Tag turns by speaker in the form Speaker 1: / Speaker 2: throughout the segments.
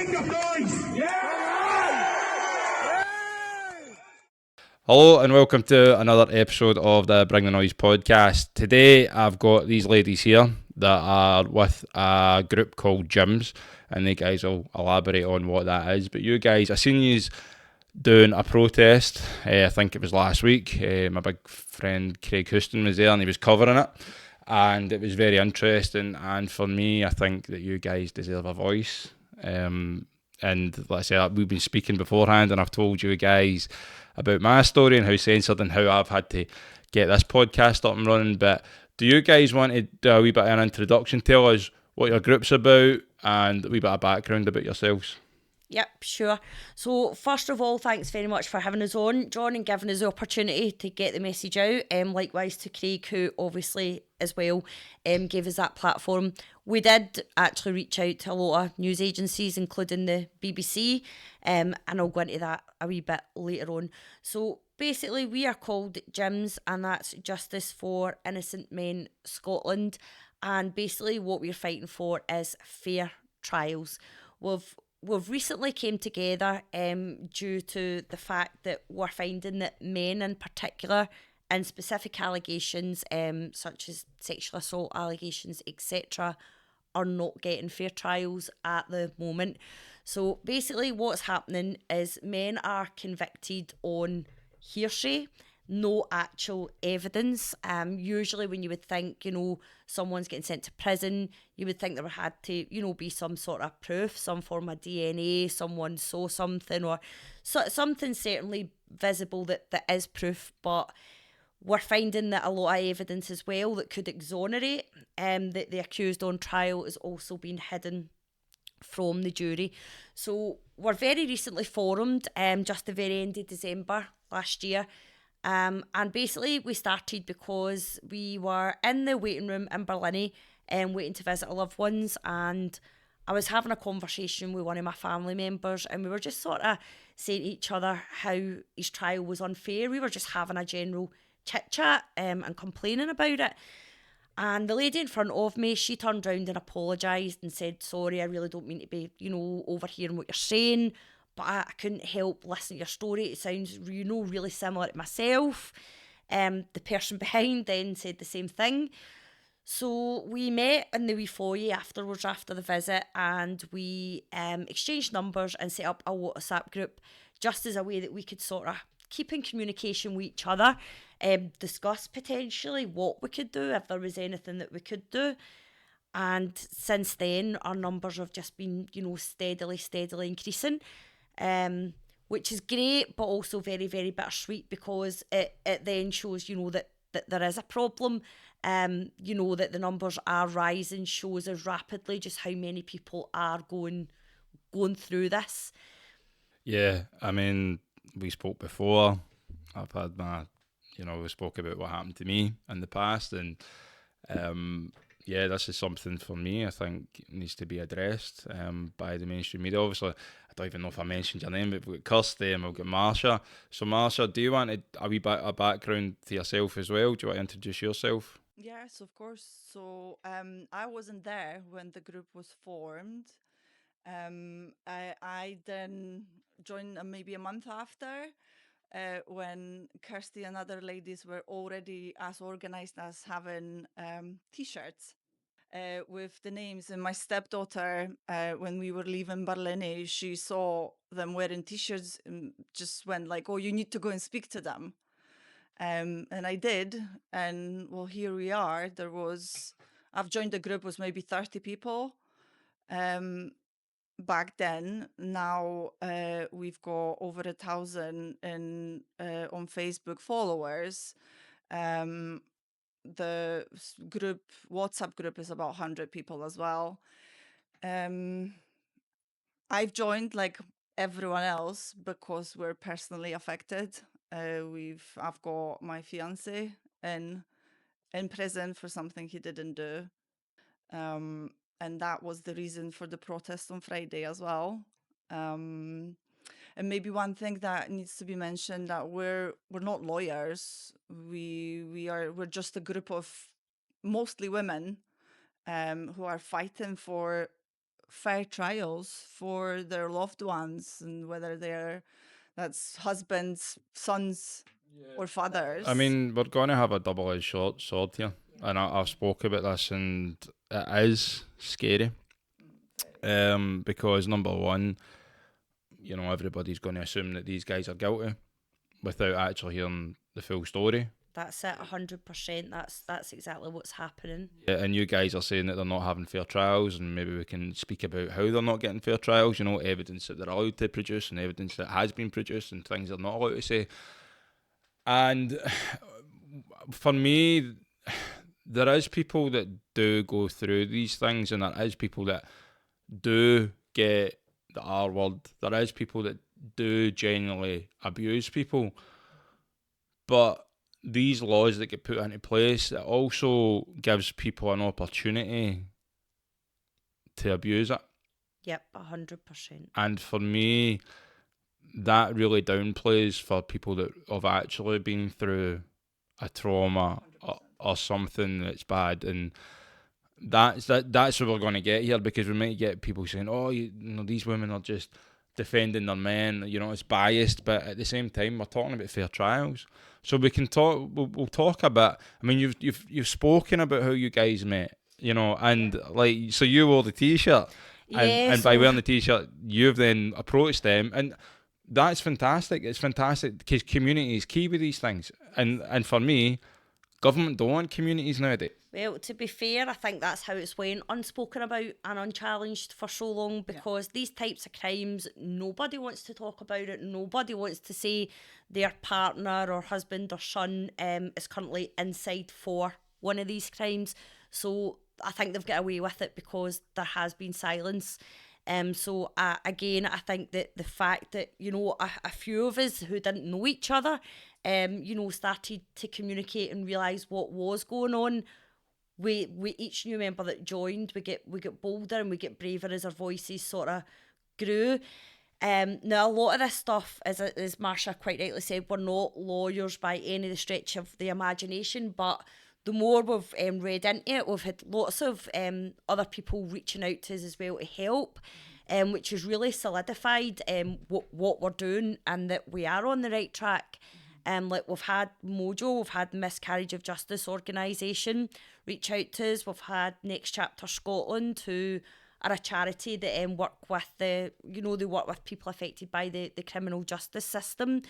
Speaker 1: Make some noise!
Speaker 2: Hello and welcome to another episode of the Bring the Noise podcast. Today I've got these ladies here that are with a group called JIMS, and the guys will elaborate on what that is. But you guys, I seen you doing a protest, I think it was last week. My big friend Craig Houston was there and he was covering it, and it was very interesting. And for me, I think that you guys deserve a voice. And like I said, we've been speaking beforehand and I've told you guys about my story and how censored and how I've had to get this podcast up and running. But do you guys want to do a wee bit of an introduction? Tell us what your group's about and a wee bit of background about yourselves.
Speaker 3: Yep, sure. So first of all, thanks very much for having us on, John, and giving us the opportunity to get the message out. Likewise to Craig, who obviously as well gave us that platform. We did actually reach out to a lot of news agencies, including the BBC, and I'll go into that a wee bit later on. So basically, we are called JIMS, and that's Justice for Innocent Men Scotland. And basically, what we're fighting for is fair trials. We've recently came together due to the fact that we're finding that men in particular, in specific allegations such as sexual assault allegations, etc., are not getting fair trials at the moment. So basically what's happening is men are convicted on hearsay, no actual evidence. Usually when you would think, someone's getting sent to prison, you would think there had to, be some sort of proof, some form of DNA, someone saw something or something certainly visible that is proof. But we're finding that a lot of evidence as well that could exonerate that the accused on trial is also being hidden from the jury. So we're very recently formed, just the very end of December last year. And basically we started because we were in the waiting room in Berlin waiting to visit our loved ones, and I was having a conversation with one of my family members, and we were just sort of saying to each other how his trial was unfair. We were just having a general chit chat and complaining about it. And the lady in front of me, she turned round and apologised and said, sorry, I really don't mean to be, overhearing what you're saying, but I couldn't help listening to your story. It sounds, really similar to myself. The person behind then said the same thing. So we met in the wee foyer afterwards after the visit, and we exchanged numbers and set up a WhatsApp group just as a way that we could sort of keep in communication with each other, discuss potentially what we could do, if there was anything that we could do. And since then, our numbers have just been, steadily increasing, which is great, but also very, very bittersweet, because it then shows, that there is a problem, that the numbers are rising, shows us rapidly just how many people are going through this.
Speaker 2: Yeah, I mean, we spoke before. I've had my, we spoke about what happened to me in the past, and this is something for me I think needs to be addressed by the mainstream media. Obviously, I don't even know if I mentioned your name, but we've got Kirsty and we've got Marsha. So Marsha, do you want a wee bit of background to yourself as well? Do you want to introduce yourself?
Speaker 4: Yes, of course. So I wasn't there when the group was formed. I then joined maybe a month after, when Kirsty and other ladies were already as organized as having T-shirts with the names. And my stepdaughter, when we were leaving Berlin, she saw them wearing T-shirts and just went like, oh, you need to go and speak to them. And I did. And well, here we are. I've joined the group, was maybe 30 people. Back then. Now we've got over 1,000 on Facebook followers. The WhatsApp group is about 100 people as well. I've joined like everyone else because we're personally affected. I've got my fiance in prison for something he didn't do. And that was the reason for the protest on Friday as well. And maybe one thing that needs to be mentioned, that we're not lawyers. We're just a group of mostly women who are fighting for fair trials for their loved ones, and whether that's husbands, sons, or fathers.
Speaker 2: I mean, we're going to have a double-edged sword here, and I've spoke about this, and it is scary. Because number one, you know, everybody's going to assume that these guys are guilty without actually hearing the full story.
Speaker 3: That's it, 100%. That's exactly what's happening.
Speaker 2: Yeah, and you guys are saying that they're not having fair trials, and maybe we can speak about how they're not getting fair trials, you know, evidence that they're allowed to produce and evidence that has been produced and things they're not allowed to say. And for me, there is people that do go through these things, and there is people that do get the R word. There is people that do genuinely abuse people. But these laws that get put into place, it also gives people an opportunity to abuse it.
Speaker 3: Yep, 100%.
Speaker 2: And for me, that really downplays for people that have actually been through a trauma or something that's bad. And that's what we're going to get here, because we might get people saying, oh, you know, these women are just defending their men, you know, it's biased. But at the same time, we're talking about fair trials. So we can talk. We'll talk a bit. I mean, you've spoken about how you guys met, you know, and like, so you wore the t-shirt, and by wearing the t-shirt, you've then approached them, and that's fantastic. It's fantastic because community is key with these things, and for me, government don't want communities nowadays.
Speaker 3: Well, to be fair, I think that's how it's went unspoken about and unchallenged for so long, because these types of crimes, nobody wants to talk about it. Nobody wants to say their partner or husband or son is currently inside for one of these crimes. So I think they've got away with it because there has been silence. So again, I think that the fact that, you know, a few of us who didn't know each other, you know, started to communicate and realise what was going on. We each new member that joined, we get bolder and we get braver as our voices sort of grew. Now a lot of this stuff, as Marsha quite rightly said, we're not lawyers by any of the stretch of the imagination, but the more we've read into it, we've had lots of other people reaching out to us as well to help, which has really solidified what we're doing and that we are on the right track. Like we've had Mojo, we've had Miscarriage of Justice organisation reach out to us. We've had Next Chapter Scotland, who are a charity that work with they work with people affected by the criminal justice system.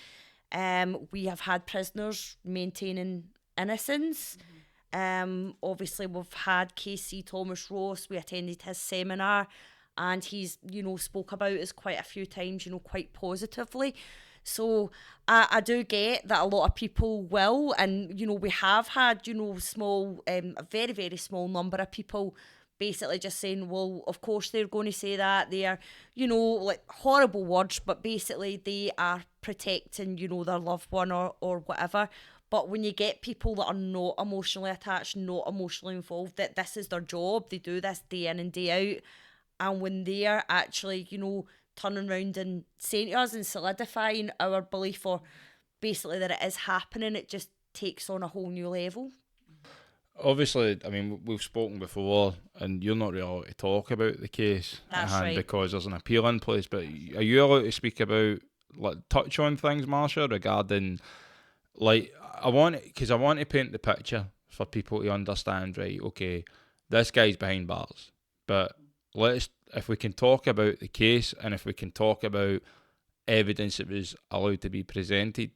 Speaker 3: We have had prisoners maintaining innocence. Obviously we've had KC Thomas Ross. We attended his seminar, and he's, you know, spoke about us quite a few times, you know, quite positively. So I do get that a lot of people will, and, you know, we have had, you know, a very, very small number of people basically just saying, well, of course they're going to say that. They are, you know, like horrible words, but basically they are protecting, you know, their loved one or whatever. But when you get people that are not emotionally attached, not emotionally involved, that this is their job, they do this day in and day out. And when they are actually, you know, turning around and saying to us and solidifying our belief, or basically that it is happening, it just takes on a whole new level.
Speaker 2: Obviously, I mean, we've spoken before, and you're not really allowed to talk about the case
Speaker 3: That's
Speaker 2: at hand
Speaker 3: right.
Speaker 2: because there's an appeal in place. But are you allowed to speak about, like, touch on things, Marsha, regarding, like, I want to paint the picture for people to understand, right? Okay, this guy's behind bars, but if we can talk about the case, and if we can talk about evidence that was allowed to be presented,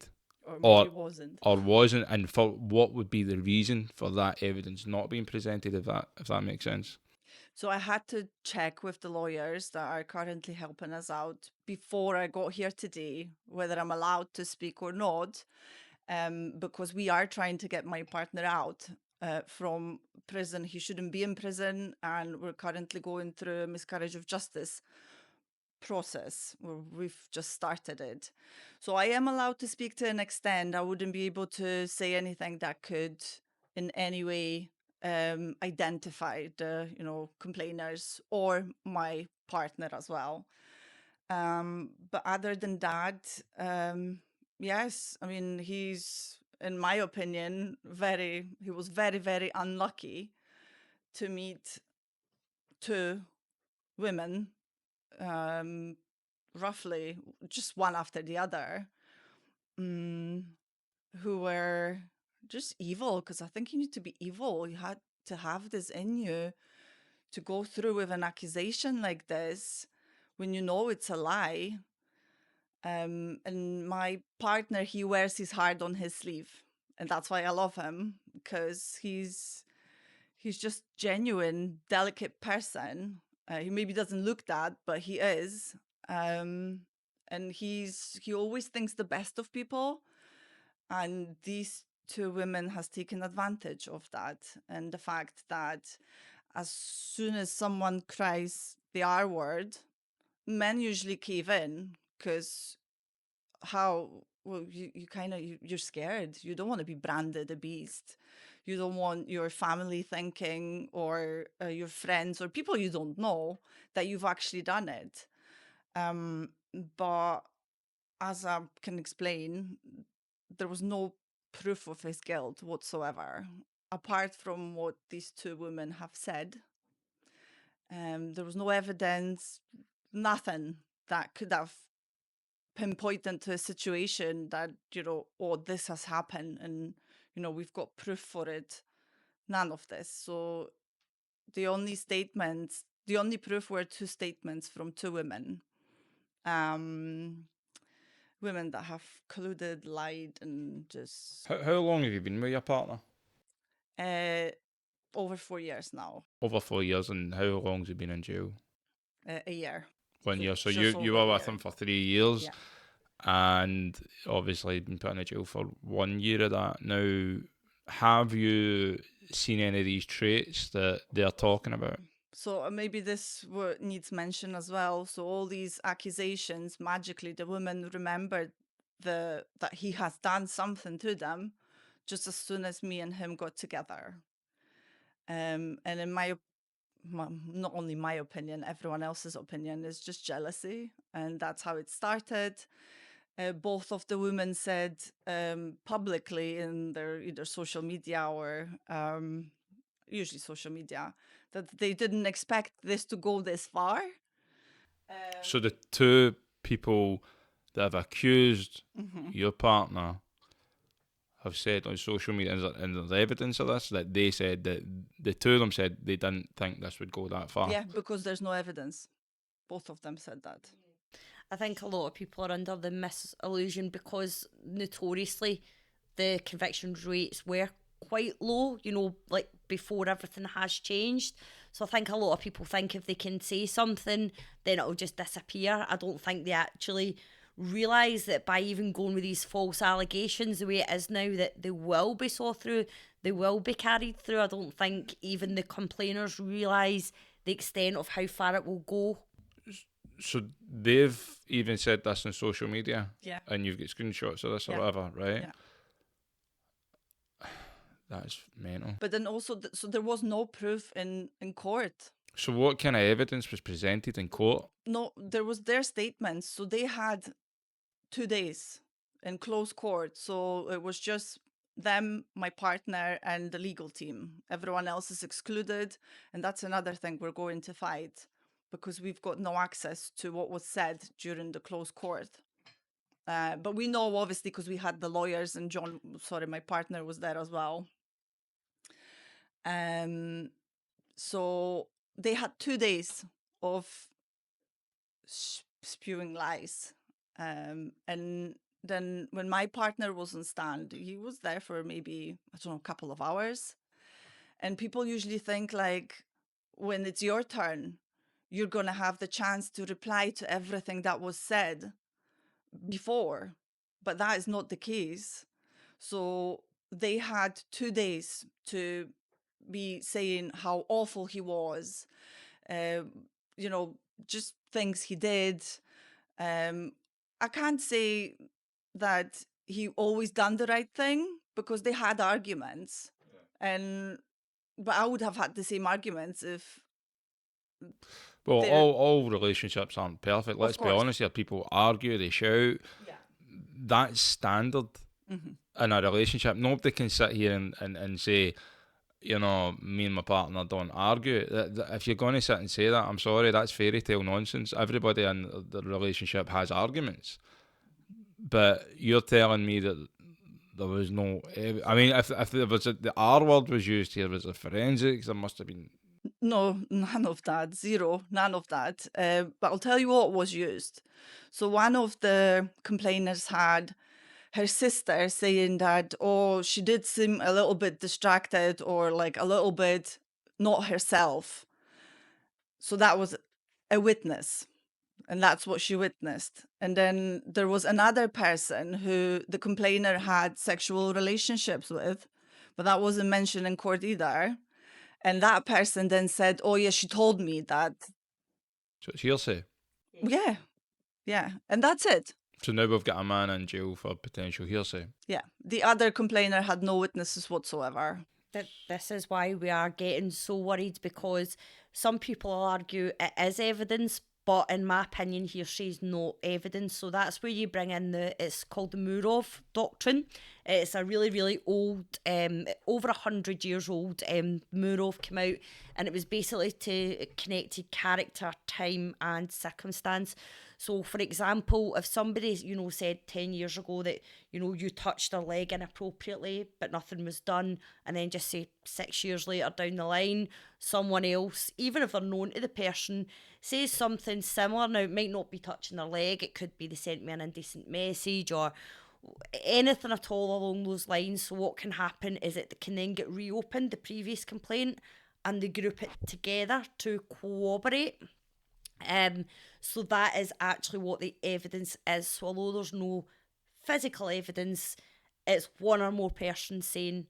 Speaker 4: Or maybe
Speaker 2: wasn't, and for what would be the reason for that evidence not being presented, if that makes sense.
Speaker 4: So I had to check with the lawyers that are currently helping us out before I got here today, whether I'm allowed to speak or not, because we are trying to get my partner out from prison. He shouldn't be in prison, and we're currently going through a miscarriage of justice process. We've just started it. So I am allowed to speak to an extent. I wouldn't be able to say anything that could in any way identify the, you know, complainers or my partner as well. But other than that, yes, I mean, he's, in my opinion, he was very, very unlucky to meet two women, roughly just one after the other, who were just evil, because I think you need to be evil. You had to have this in you to go through with an accusation like this when you know it's a lie. And my partner, he wears his heart on his sleeve, and that's why I love him, because he's just genuine, delicate person. He maybe doesn't look that, but he is. And he always thinks the best of people, and these two women has taken advantage of that, and the fact that as soon as someone cries the R word, men usually cave in, because you're scared. You don't want to be branded a beast. You don't want your family thinking, or your friends or people you don't know, that you've actually done it. But as I can explain, there was no proof of his guilt whatsoever, apart from what these two women have said. There was no evidence, nothing that could have pinpointed to a situation that, oh, this has happened, and, we've got proof for it. None of this. So the only proof were two statements from two women. Women that have colluded, lied, and just...
Speaker 2: How long have you been with your partner?
Speaker 4: Over 4 years now.
Speaker 2: Over 4 years, and how long has he been in jail?
Speaker 4: A year.
Speaker 2: 1 year. So
Speaker 4: just
Speaker 2: you
Speaker 4: over
Speaker 2: were
Speaker 4: a
Speaker 2: with
Speaker 4: year.
Speaker 2: him for 3 years,
Speaker 4: Yeah.
Speaker 2: and obviously been put in jail for 1 year of that. Now, have you seen any of these traits that they're talking about?
Speaker 4: So maybe this needs mention as well. So all these accusations, magically, the women remembered that he has done something to them just as soon as me and him got together. And in not only my opinion, everyone else's opinion, is just jealousy. And that's how it started. Both of the women said publicly in their either social media or usually social media, that they didn't expect this to go this far.
Speaker 2: So the two people that have accused your partner have said on social media, and there's evidence of this, that they said that the two of them said they didn't think this would go that far.
Speaker 4: Yeah, because there's no evidence. Both of them said that.
Speaker 3: I think a lot of people are under the misillusion because notoriously the conviction rates were quite low, like before everything has changed. So I think a lot of people think if they can say something, then it'll just disappear. I don't think they actually realise that by even going with these false allegations the way it is now, that they will be saw through, they will be carried through. I don't think even the complainers realise the extent of how far it will go.
Speaker 2: So they've even said this on social media,
Speaker 4: Yeah.
Speaker 2: and you've got screenshots of this or
Speaker 4: Yeah.
Speaker 2: whatever, right?
Speaker 4: Yeah.
Speaker 2: That's mental.
Speaker 4: But then also, so there was no proof in court.
Speaker 2: So what kind of evidence was presented in court?
Speaker 4: No, there was their statements. So they had 2 days in closed court. So it was just them, my partner, and the legal team. Everyone else is excluded. And that's another thing we're going to fight, because we've got no access to what was said during the closed court. But we know, obviously, because we had the lawyers, and my partner was there as well. So they had 2 days of spewing lies. And then when my partner was on stand, he was there for maybe, I don't know, a couple of hours. And people usually think, like, when it's your turn, you're going to have the chance to reply to everything that was said before. But that is not the case. So they had 2 days to be saying how awful he was, just things he did. I can't say that he always done the right thing, because they had arguments, but I would have had the same arguments if...
Speaker 2: Well, all relationships aren't perfect. Let's be
Speaker 4: course.
Speaker 2: honest here. People argue, they shout.
Speaker 4: Yeah.
Speaker 2: That's standard in a relationship. Nobody can sit here and say, you know, me and my partner don't argue. If you're going to sit and say that, I'm sorry, that's fairy tale nonsense. Everybody in the relationship has arguments. But you're telling me that there was no... I mean, if there was the R word was used here, was a forensics, there must have been...
Speaker 4: No, none of that. Zero, none of that. But I'll tell you what was used. So one of the complainers had her sister saying that, oh, she did seem a little bit distracted or like a little bit not herself. So that was a witness. And that's what she witnessed. And then there was another person who the complainer had sexual relationships with, but that wasn't mentioned in court either. And that person then said, oh, yeah, she told me that.
Speaker 2: So it's hearsay.
Speaker 4: Yeah. And that's it.
Speaker 2: So now we've got a man in jail for potential hearsay.
Speaker 4: Yeah. The other complainer had no witnesses whatsoever.
Speaker 3: This is why we are getting so worried, because some people will argue it is evidence, but in my opinion, hearsay is not evidence. So that's where you bring in it's called the Murov Doctrine. It's a really, really old, over 100 years old. Murov came out, and it was basically to connect character, time, and circumstance. So, for example, if somebody, said 10 years ago that, you touched their leg inappropriately, but nothing was done, and then just say 6 years later down the line, someone else, even if they're known to the person, says something similar. Now, it might not be touching their leg. It could be they sent me an indecent message or anything at all along those lines. So what can happen is it can then get reopened, the previous complaint, and they group it together to corroborate. So that is actually what the evidence is. So although there's no physical evidence, it's one or more persons saying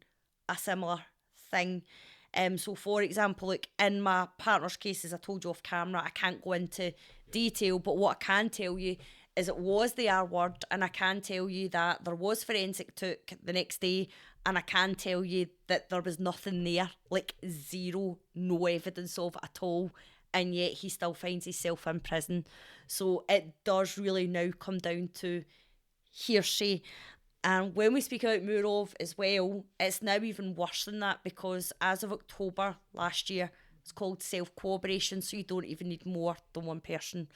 Speaker 3: a similar thing. So for example, like in my partner's case, as I told you off camera, I can't go into detail, but what I can tell you is it was the R word, and I can tell you that there was forensic took the next day, and I can tell you that there was nothing there, like zero, no evidence of it at all. And yet he still finds himself in prison. So it does really now come down to hearsay. And when we speak about Murov as well, it's now even worse than that, because as of October last year, it's called self-corroboration, so you don't even need more than one person.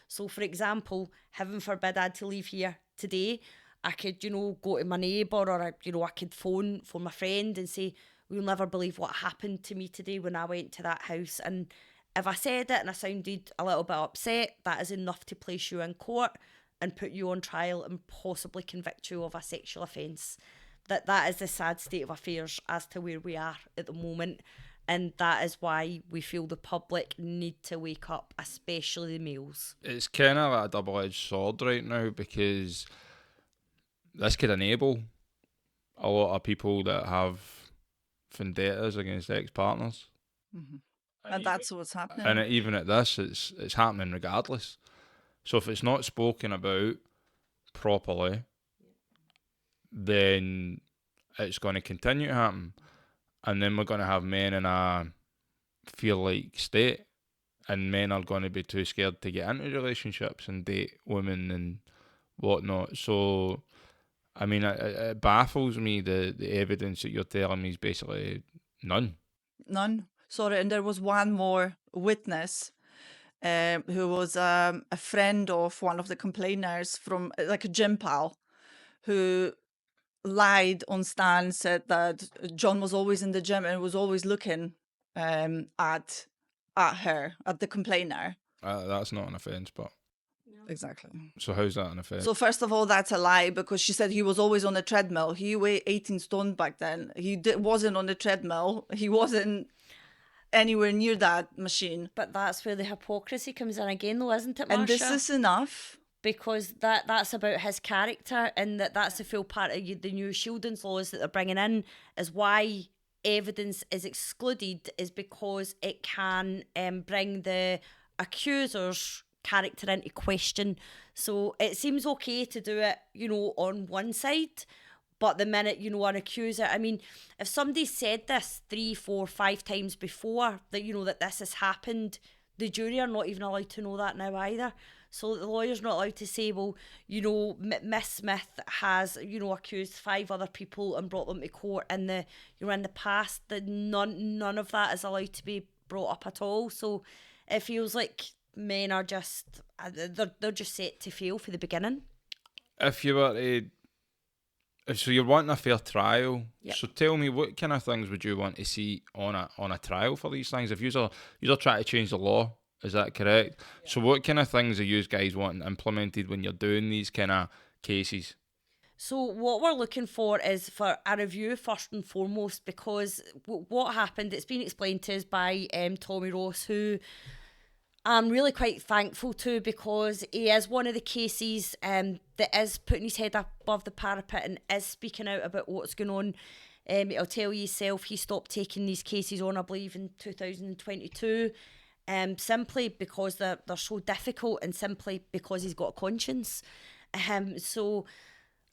Speaker 3: So for example, heaven forbid I had to leave here today, I could, go to my neighbour, or, I could phone for my friend and say, you'll never believe what happened to me today when I went to that house. And if I said it and I sounded a little bit upset, that is enough to place you in court and put you on trial and possibly convict you of a sexual offence. That is the sad state of affairs as to where we are at the moment. And that is why we feel the public need to wake up, especially the males.
Speaker 2: It's kind of like a double-edged sword right now, because this could enable a lot of people that have vendettas against ex-partners.
Speaker 4: Mm-hmm. And that's what's happening.
Speaker 2: And even at this, it's happening regardless. So if it's not spoken about properly, then it's going to continue to happen. And then we're going to have men in a fear-like state, and men are going to be too scared to get into relationships and date women and whatnot. So, I mean, it baffles me, the evidence that you're telling me is basically none.
Speaker 4: None. Sorry, and there was one more witness who was a friend of one of the complainers, from like a gym pal, who lied on stand, said that John was always in the gym and was always looking at her, at the complainer.
Speaker 2: That's not an offence, but...
Speaker 4: Exactly.
Speaker 2: So how's that an offence?
Speaker 4: So first of all, that's a lie, because she said he was always on a treadmill. He weighed 18 stone back then. He wasn't on the treadmill. He wasn't anywhere near that machine.
Speaker 3: But that's where the hypocrisy comes in again, though, isn't it, Marsha?
Speaker 4: And this is enough.
Speaker 3: Because that's about his character, and that's the full part of the new shielding laws that they're bringing in, is why evidence is excluded, is because it can bring the accuser's character into question. So it seems okay to do it, on one side, but the minute, an accuser, I mean, if somebody said this 3, 4, 5 times before that, that this has happened, the jury are not even allowed to know that now either. So the lawyer's not allowed to say, well, Miss Smith has, accused 5 other people and brought them to court in the past. That none of that is allowed to be brought up at all. So it feels like men are just they're just set to fail for the beginning.
Speaker 2: If you were to, so you're wanting a fair trial.
Speaker 3: Yep.
Speaker 2: So tell me, what kind of things would you want to see on a trial for these things? If you're trying to change the law, is that correct? Yeah. So what kind of things are you guys wanting implemented when you're doing these kind of cases?
Speaker 3: So what we're looking for is for a review first and foremost, because what happened, it's been explained to us by Tommy Ross, who I'm really quite thankful to, because he is one of the cases that is putting his head up above the parapet and is speaking out about what's going on. He'll tell you himself he stopped taking these cases on, I believe, in 2022, simply because they're so difficult and simply because he's got a conscience. So...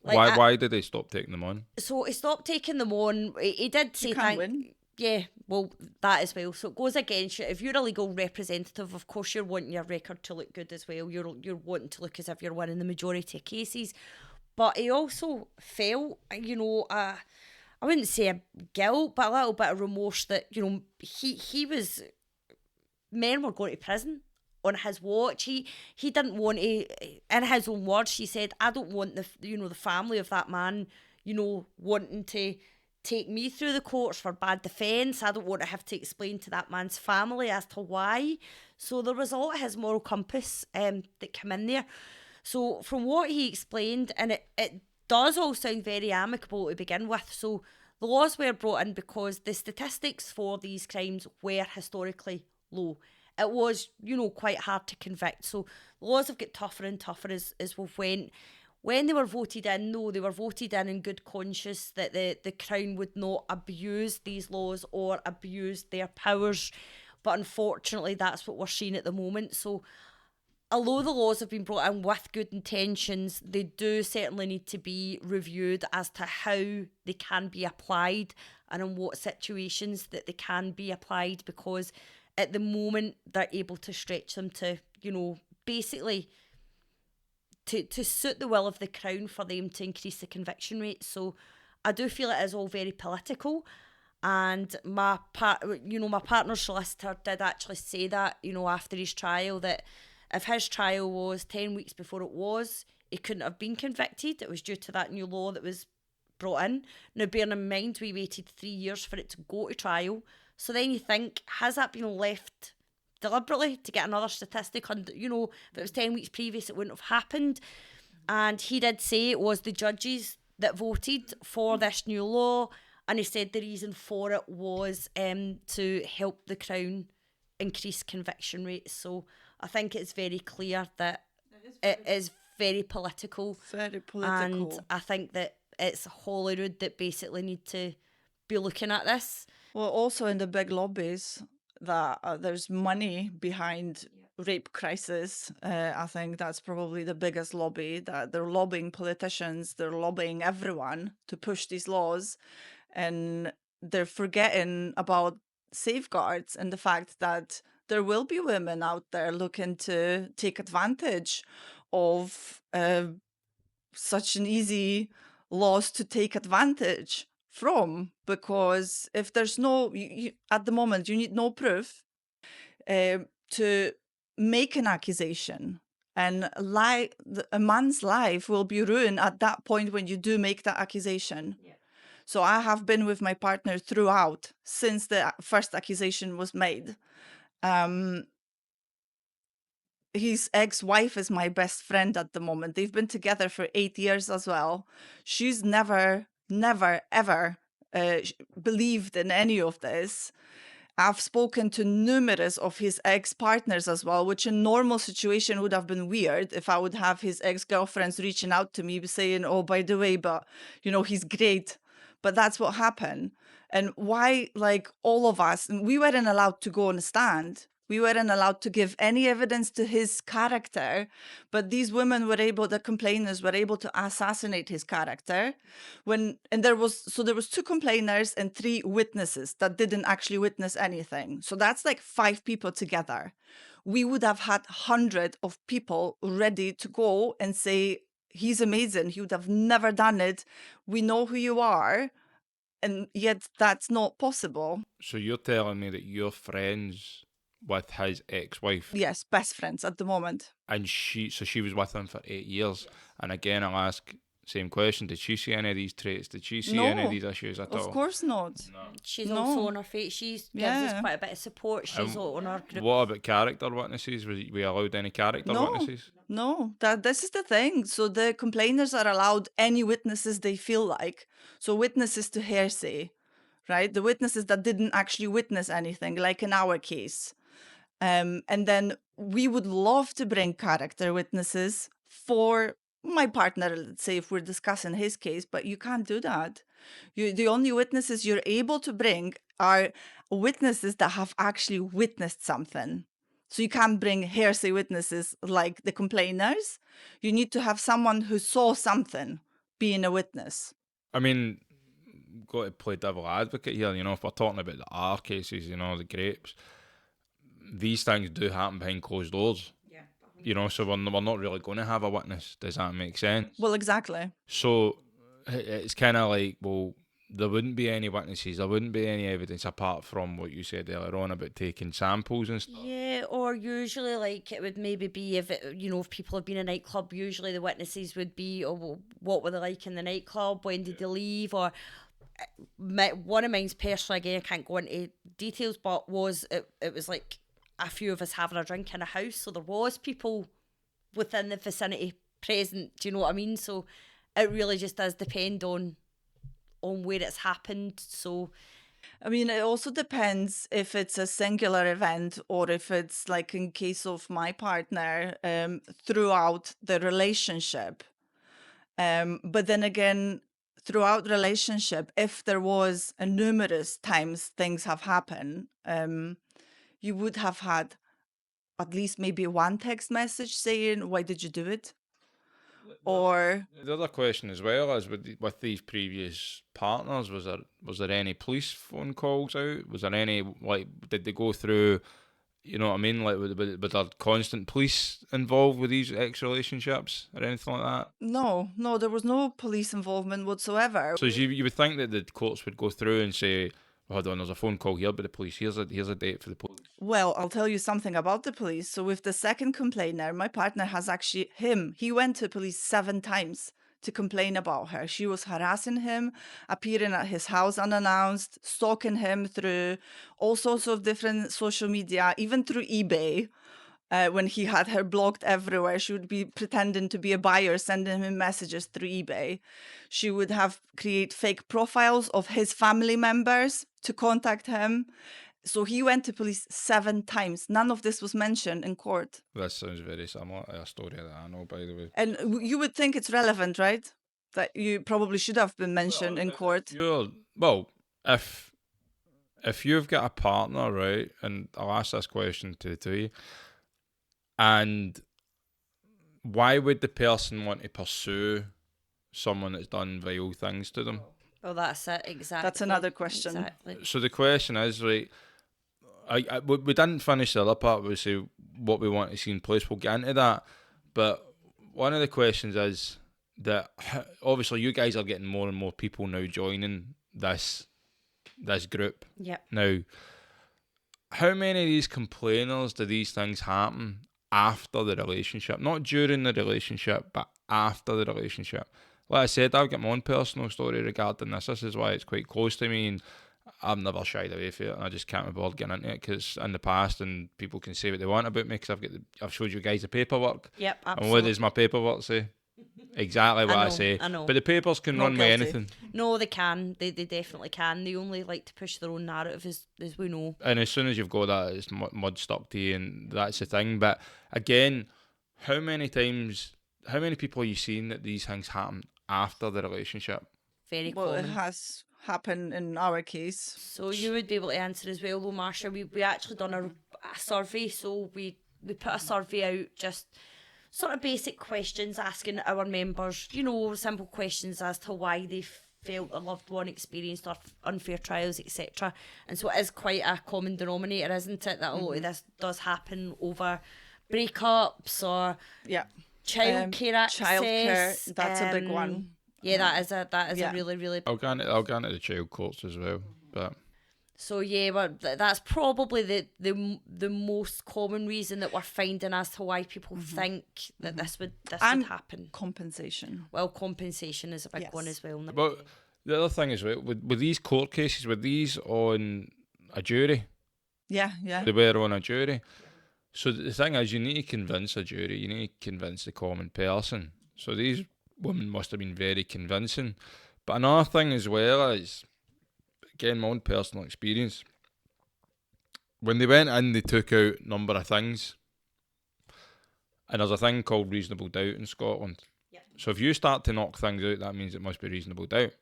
Speaker 2: why did he stop taking them on?
Speaker 3: So he stopped taking them on. He did say
Speaker 4: win.
Speaker 3: Yeah, well, that as well. So it goes against you. If you're a legal representative, of course you're wanting your record to look good as well. You're wanting to look as if you're winning the majority of cases. But he also felt, I wouldn't say a guilt, but a little bit of remorse that, he was... Men were going to prison on his watch. He didn't want to, in his own words, he said, I don't want the family of that man, wanting to take me through the courts for bad defence. I don't want to have to explain to that man's family as to why. So there was a lot of his moral compass that came in there. So from what he explained, and it does all sound very amicable to begin with. So the laws were brought in because the statistics for these crimes were historically low. It was, quite hard to convict. So the laws have got tougher and tougher as we've went. When they were voted in, though, they were voted in good conscience that the Crown would not abuse these laws or abuse their powers. But unfortunately, that's what we're seeing at the moment. So although the laws have been brought in with good intentions, they do certainly need to be reviewed as to how they can be applied and in what situations that they can be applied, because at the moment they're able to stretch them to, basically to suit the will of the Crown for them to increase the conviction rate. So I do feel it is all very political. And my partner's solicitor did actually say that, after his trial, that if his trial was 10 weeks before it was, he couldn't have been convicted. It was due to that new law that was brought in. Now, bearing in mind, we waited 3 years for it to go to trial. So then you think, has that been left deliberately to get another statistic? And, if it was 10 weeks previous, it wouldn't have happened. And he did say it was the judges that voted for this new law. And he said the reason for it was to help the Crown increase conviction rates. So I think it's very clear that it is very political.
Speaker 4: Very political.
Speaker 3: And I think that it's Holyrood that basically need to be looking at this.
Speaker 4: Well, also in the big lobbies, that there's money behind rape crisis. I think that's probably the biggest lobby, that they're lobbying politicians, they're lobbying everyone to push these laws, and they're forgetting about safeguards and the fact that there will be women out there looking to take advantage of such an easy laws to take advantage from, because if there's no, at the moment, you need no proof to make an accusation, and a man's life will be ruined at that point when you do make that accusation. Yeah. So I have been with my partner throughout, since the first accusation was made. His ex-wife is my best friend at the moment. They've been together for 8 years as well. She's never, ever believed in any of this. I've spoken to numerous of his ex-partners as well, which in normal situation would have been weird if I would have his ex-girlfriends reaching out to me saying, oh, by the way, but, he's great. But that's what happened. And why, all of us, we weren't allowed to go on a stand We weren't allowed to give any evidence to his character, but these women were able, the complainers were able to assassinate his character. There was 2 complainers and 3 witnesses that didn't actually witness anything. So that's like 5 people together. We would have had 100 of people ready to go and say, he's amazing. He would have never done it. We know who you are. And yet that's not possible.
Speaker 2: So you're telling me that you're friends with his ex-wife,
Speaker 4: Yes, best friends at the moment.
Speaker 2: and she was with him for 8 years. And again, I'll ask same question: did she see any of these traits? Did she see any of these issues at all?
Speaker 4: Of course not.
Speaker 3: She's also on her face. She's gives us quite a bit of support. She's on our group.
Speaker 2: What about character witnesses? We allowed any character witnesses?
Speaker 4: No, this is the thing. So the complainers are allowed any witnesses they feel like. So witnesses to hearsay, right? The witnesses that didn't actually witness anything, like in our case. And then we would love to bring character witnesses for my partner, let's say, if we're discussing his case, but you can't do that. The only witnesses you're able to bring are witnesses that have actually witnessed something. So you can't bring hearsay witnesses like the complainers. You need to have someone who saw something being a witness.
Speaker 2: I mean, got to play devil advocate here. You know, if we're talking about the R cases, you know, the grapes, these things do happen behind closed doors. Yeah. You know, so we're not really going to have a witness. Does that make sense?
Speaker 4: Well, exactly.
Speaker 2: So it's kind of like, well, there wouldn't be any witnesses, there wouldn't be any evidence apart from what you said earlier on about taking samples and stuff.
Speaker 3: Yeah, or usually like it would maybe be if people have been in a nightclub, usually the witnesses would be, well, what were they like in the nightclub, when did they leave, or one of mine's personally, again, I can't go into details, but it was like a few of us having a drink in a house, so there was people within the vicinity present, do you know what I mean? So it really just does depend on where it's happened. So
Speaker 4: I mean, it also depends if it's a singular event or if it's like in case of my partner throughout the relationship. But then again, throughout the relationship, if there was numerous times things have happened, you would have had at least maybe one text message saying, why did you do it? Or
Speaker 2: the other question as well is with these previous partners, was there any police phone calls out? Was there any, like, did they go through, you know what I mean, like, was there constant police involved with these ex-relationships or anything like that?
Speaker 4: No, there was no police involvement whatsoever.
Speaker 2: So you would think that the courts would go through and say, hold on, there's a phone call here by the police, here's a date for the police.
Speaker 4: Well, I'll tell you something about the police. So with the second complainer, my partner has actually, he went to police 7 times to complain about her. She was harassing him, appearing at his house unannounced, stalking him through all sorts of different social media, even through eBay. When he had her blocked everywhere, she would be pretending to be a buyer, sending him messages through eBay. She would have create fake profiles of his family members to contact him. So he went to police 7 times. None of this was mentioned in court.
Speaker 2: This sounds very similar to a story that I know, by the way.
Speaker 4: And you would think it's relevant, right? That you probably should have been mentioned in court.
Speaker 2: If you've got a partner, right, and I'll ask this question to you, and why would the person want to pursue someone that's done vile things to them?
Speaker 3: Well, that's it, exactly.
Speaker 4: That's another question.
Speaker 3: Exactly.
Speaker 2: So the question is, right, we didn't finish the other part, we say what we want to see in place, we'll get into that, but one of the questions is that obviously you guys are getting more and more people now joining this group.
Speaker 3: Yep.
Speaker 2: Now, how many of these complainers do these things happen after the relationship? Not during the relationship, but after the relationship. Like I said, I've got my own personal story regarding this. This is why it's quite close to me, and I've never shied away from it, and I just can't be bothered getting into it, because in the past, and people can say what they want about me, because I've showed you guys the paperwork.
Speaker 3: Yep, absolutely.
Speaker 2: And what does my paperwork say? Exactly what I say.
Speaker 3: I know.
Speaker 2: But the papers can run with anything.
Speaker 3: No, they can. They definitely can. They only like to push their own narrative, as we know.
Speaker 2: And as soon as you've got that, it's mud stuck to you, and that's the thing. But again, how many people are you seeing that these things happen after the relationship?
Speaker 3: Very
Speaker 4: Well,
Speaker 3: common.
Speaker 4: it has happen in our case.
Speaker 3: So you would be able to answer as well, though, Marsha. We actually done a survey, so we put a survey out, just sort of basic questions, asking our members, you know, simple questions as to why they felt a loved one experienced unfair trials, etc. And so it is quite a common denominator, isn't it, that a lot of this does happen over breakups or childcare access.
Speaker 4: Childcare, that's a big one.
Speaker 3: Yeah, that is a really
Speaker 2: I'll go into the child courts as well, but.
Speaker 3: So yeah, but that's probably the most common reason that we're finding as to why people think that this would happen.
Speaker 4: Compensation.
Speaker 3: Well, compensation is a big one as well.
Speaker 2: But the other thing is, with these court cases, were these on a jury?
Speaker 4: Yeah.
Speaker 2: They were on a jury. So the thing is, you need to convince a jury, you need to convince the common person. So these women must have been very convincing. But another thing as well is, again, my own personal experience, when they went in, they took out a number of things. And there's a thing called reasonable doubt in Scotland.
Speaker 3: Yeah.
Speaker 2: So if you start to knock things out, that means it must be reasonable doubt.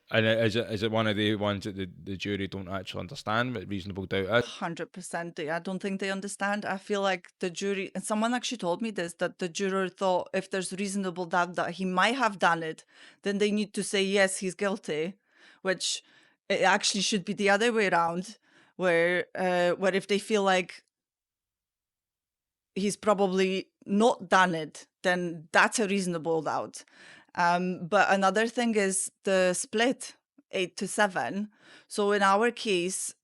Speaker 2: And is it one of the ones that the jury don't actually understand what reasonable doubt is?
Speaker 4: 100%. I don't think they understand. I feel like the jury, and someone actually told me this, that the juror thought if there's reasonable doubt that he might have done it, then they need to say, yes, he's guilty, which it actually should be the other way around, where if they feel like he's probably not done it, then that's a reasonable doubt. But another thing is the split, 8-7. So in our case,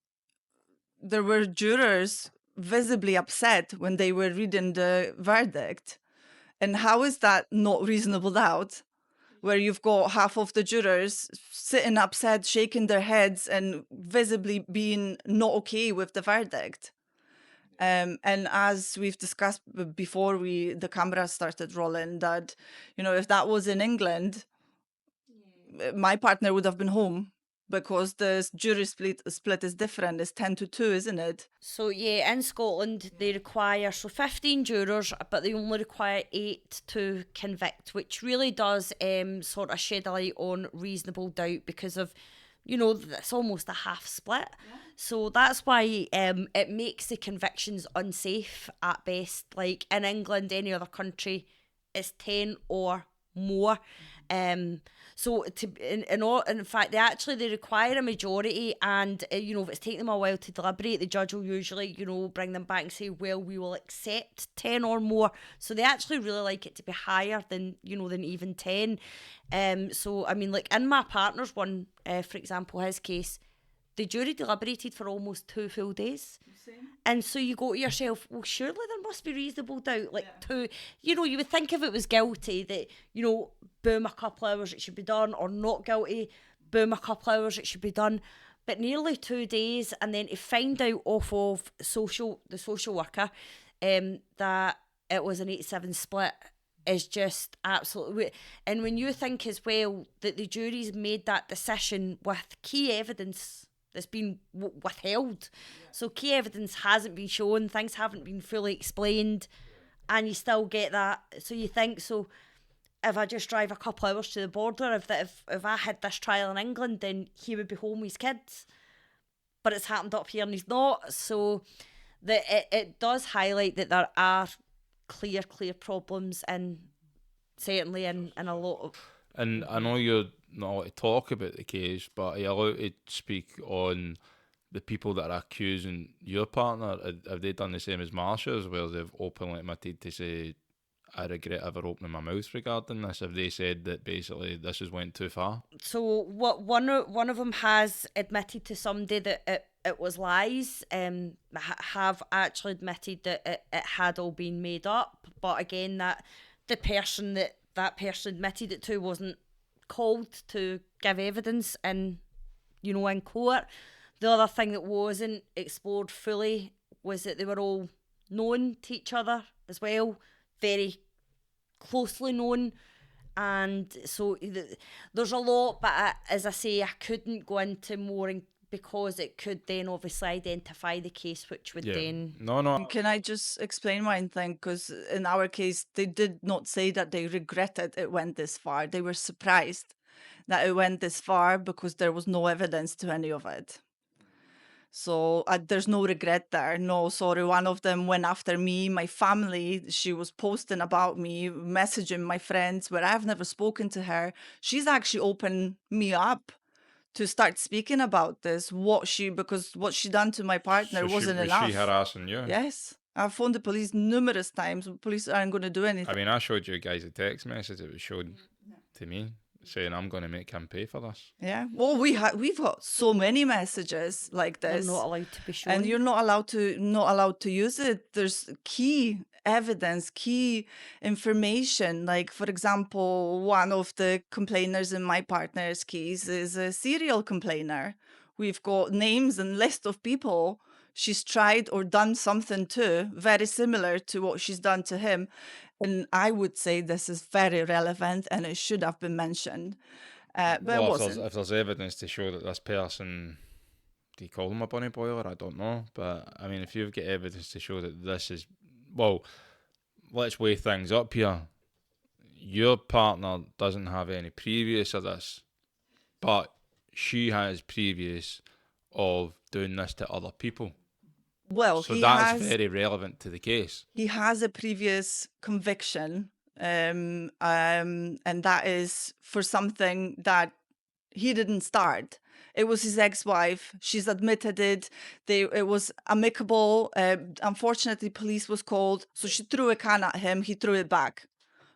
Speaker 4: there were jurors visibly upset when they were reading the verdict. And how is that not reasonable doubt? Where you've got half of the jurors sitting upset, shaking their heads and visibly being not okay with the verdict. And as we've discussed before the camera started rolling, that, you know, if that was in England, my partner would have been home, because the jury split is different. It's 10-2, isn't it?
Speaker 3: So yeah, in Scotland they require 15 jurors, but they only require 8 to convict, which really does sort of shed a light on reasonable doubt, because of, you know, it's almost a half split. Yeah. So that's why it makes the convictions unsafe at best. Like in England, any other country, it's 10 or more. So in fact, they require a majority, and you know, if it's taking them a while to deliberate, the judge will usually, you know, bring them back and say, well, we will accept 10 or more. So they actually really like it to be higher than, you know, than even 10. So I mean, like in my partner's one, for example, his case, the jury deliberated for almost 2 full days. Same. And so you go to yourself, well, surely there must be reasonable doubt. Like, you know, you would think if it was guilty that, you know, boom, a couple hours, it should be done, or not guilty, boom, a couple hours, it should be done. But nearly 2 days, and then to find out off of the social worker that it was an 8-7 split is just absolutely. And when you think as well that the jury's made that decision with key evidence that's been withheld. Yeah. So key evidence hasn't been shown, things haven't been fully explained, and you still get that. So you think, so if I just drive a couple hours to the border, if I had this trial in England, then he would be home with his kids. But it's happened up here and he's not. So it does highlight that there are clear problems, and certainly in a lot of...
Speaker 2: And I know you're not allowed to talk about the case, but are you allowed to speak on the people that are accusing your partner? Have they done the same as Marsha, where they've openly admitted to say, I regret ever opening my mouth regarding this? Have they said that basically this has went too far?
Speaker 3: So one of them has admitted to somebody that it was lies, have actually admitted that it had all been made up, but again, that the person that person admitted it to wasn't called to give evidence in court. The other thing that wasn't explored fully was that they were all known to each other as well, very closely known, and so there's a lot, but as I say, I couldn't go into more because it could then obviously identify the case, which would then...
Speaker 2: No.
Speaker 4: Can I just explain one thing? Because in our case, they did not say that they regretted it went this far. They were surprised. that it went this far because there was no evidence to any of it. So there's no regret there. No, sorry. One of them went after me, my family. She was posting about me, messaging my friends where I've never spoken to her. She's actually opened me up to start speaking about this. Because what she done to my partner
Speaker 2: So
Speaker 4: wasn't
Speaker 2: was
Speaker 4: enough.
Speaker 2: she harassing you?
Speaker 4: Yes. I've phoned the police numerous times. The police aren't going to do anything.
Speaker 2: I mean, I showed you guys a text message that was shown to me saying I'm going to make him pay for this.
Speaker 4: Yeah. Well, we've got so many messages like
Speaker 3: They're
Speaker 4: this.
Speaker 3: not allowed to be shown.
Speaker 4: And you're not allowed to use it. There's key evidence, key information. Like, for example, one of the complainers in my partner's case is a serial complainer. We've got names and list of people she's tried or done something to, very similar to what she's done to him. And I would say this is very relevant and it should have been mentioned. But it
Speaker 2: Well,
Speaker 4: wasn't.
Speaker 2: if there's evidence to show that this person, do you call them a bunny boiler? I don't know. But, I mean, if you've got evidence to show that this is... Well, let's weigh things up here. Your partner doesn't have any previous of this, but she has previous of doing this to other people.
Speaker 4: Well,
Speaker 2: So that's very relevant to the case.
Speaker 4: he has a previous conviction, and that is for something that he didn't start. It was his ex-wife. She's admitted it. It was amicable. Unfortunately, police was called, so she threw a can at him. He threw it back.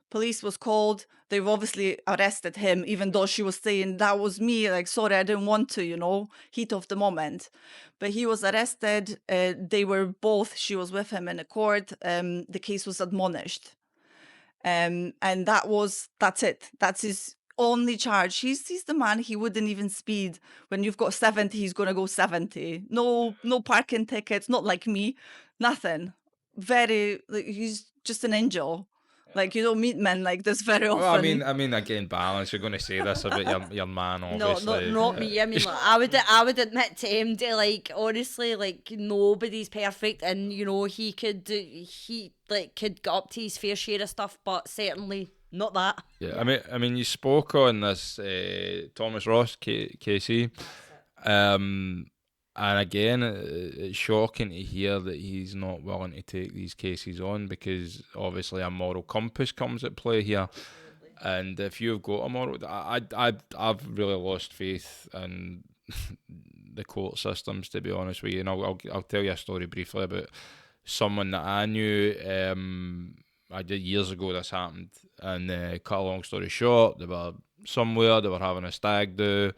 Speaker 4: Police was called. They've obviously arrested him, even though she was saying that was me. Like, sorry, I didn't want to, heat of the moment. But he was arrested. They were both, she was with him in a court. The case was admonished. And that's it. That's his only charge. He's the man. He wouldn't even speed. When you've got 70, he's going to go 70. No parking tickets, not like me, nothing. He's just an angel. Like, you don't meet men like this very often.
Speaker 2: Well, I mean, again, balance. You're going to say this about your man, obviously.
Speaker 3: No, not me. I mean, like, I would admit to him to, like, honestly, like, nobody's perfect, and he could get up to his fair share of stuff, but certainly not that.
Speaker 2: Yeah, I mean, you spoke on this Thomas Ross KC, and again, it's shocking to hear that he's not willing to take these cases on, because obviously a moral compass comes at play here. And if you've got a moral, I've really lost faith in the court systems, to be honest with you. And I'll tell you a story briefly about someone that I knew. I did years ago. This happened, and cut a long story short, they were somewhere. They were having a stag do.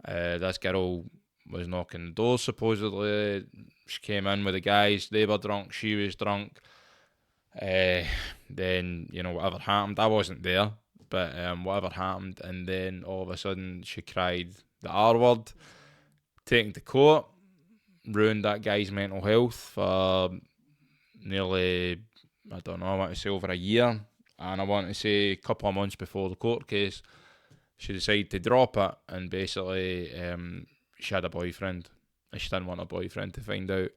Speaker 2: This girl was knocking the door, supposedly. She came in with the guys. They were drunk. She was drunk. Then, whatever happened. I wasn't there, but whatever happened. And then all of a sudden, she cried the R word. Taken to court. Ruined that guy's mental health for nearly, I don't know, I want to say over a year. And I want to say a couple of months before the court case, she decided to drop it. And basically, she had a boyfriend, and she didn't want her boyfriend to find out.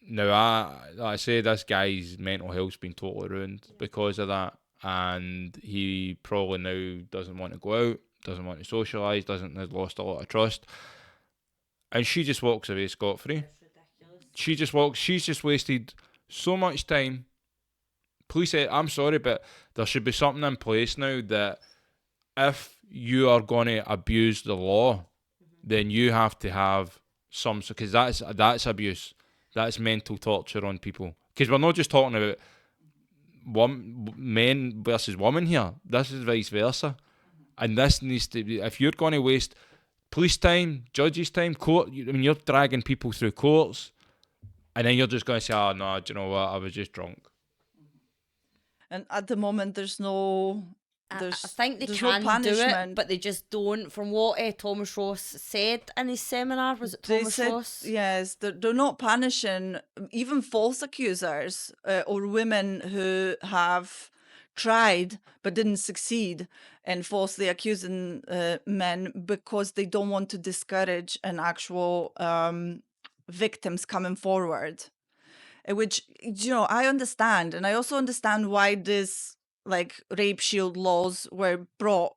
Speaker 2: Now, I say this guy's mental health's been totally ruined because of that, and he probably now doesn't want to go out, doesn't want to socialise, has lost a lot of trust, and she just walks away scot-free. She's just wasted so much time. Police say, I'm sorry, but there should be something in place now that if you are going to abuse the law, then you have to have some, because that's abuse. That's mental torture on people. Because we're not just talking about men versus women here. This is vice versa. And this needs to be, if you're going to waste police time, judges' time, court, you're dragging people through courts, and then you're just going to say, oh, no, do you know what, I was just drunk.
Speaker 4: And at the moment, there's no...
Speaker 3: I think they can do it, but they just don't. From what Thomas Ross said in his seminar, was it Thomas Ross?
Speaker 4: Yes, they're not punishing even false accusers or women who have tried but didn't succeed in falsely accusing men, because they don't want to discourage an actual victims coming forward. Which, I understand. And I also understand why this rape shield laws were brought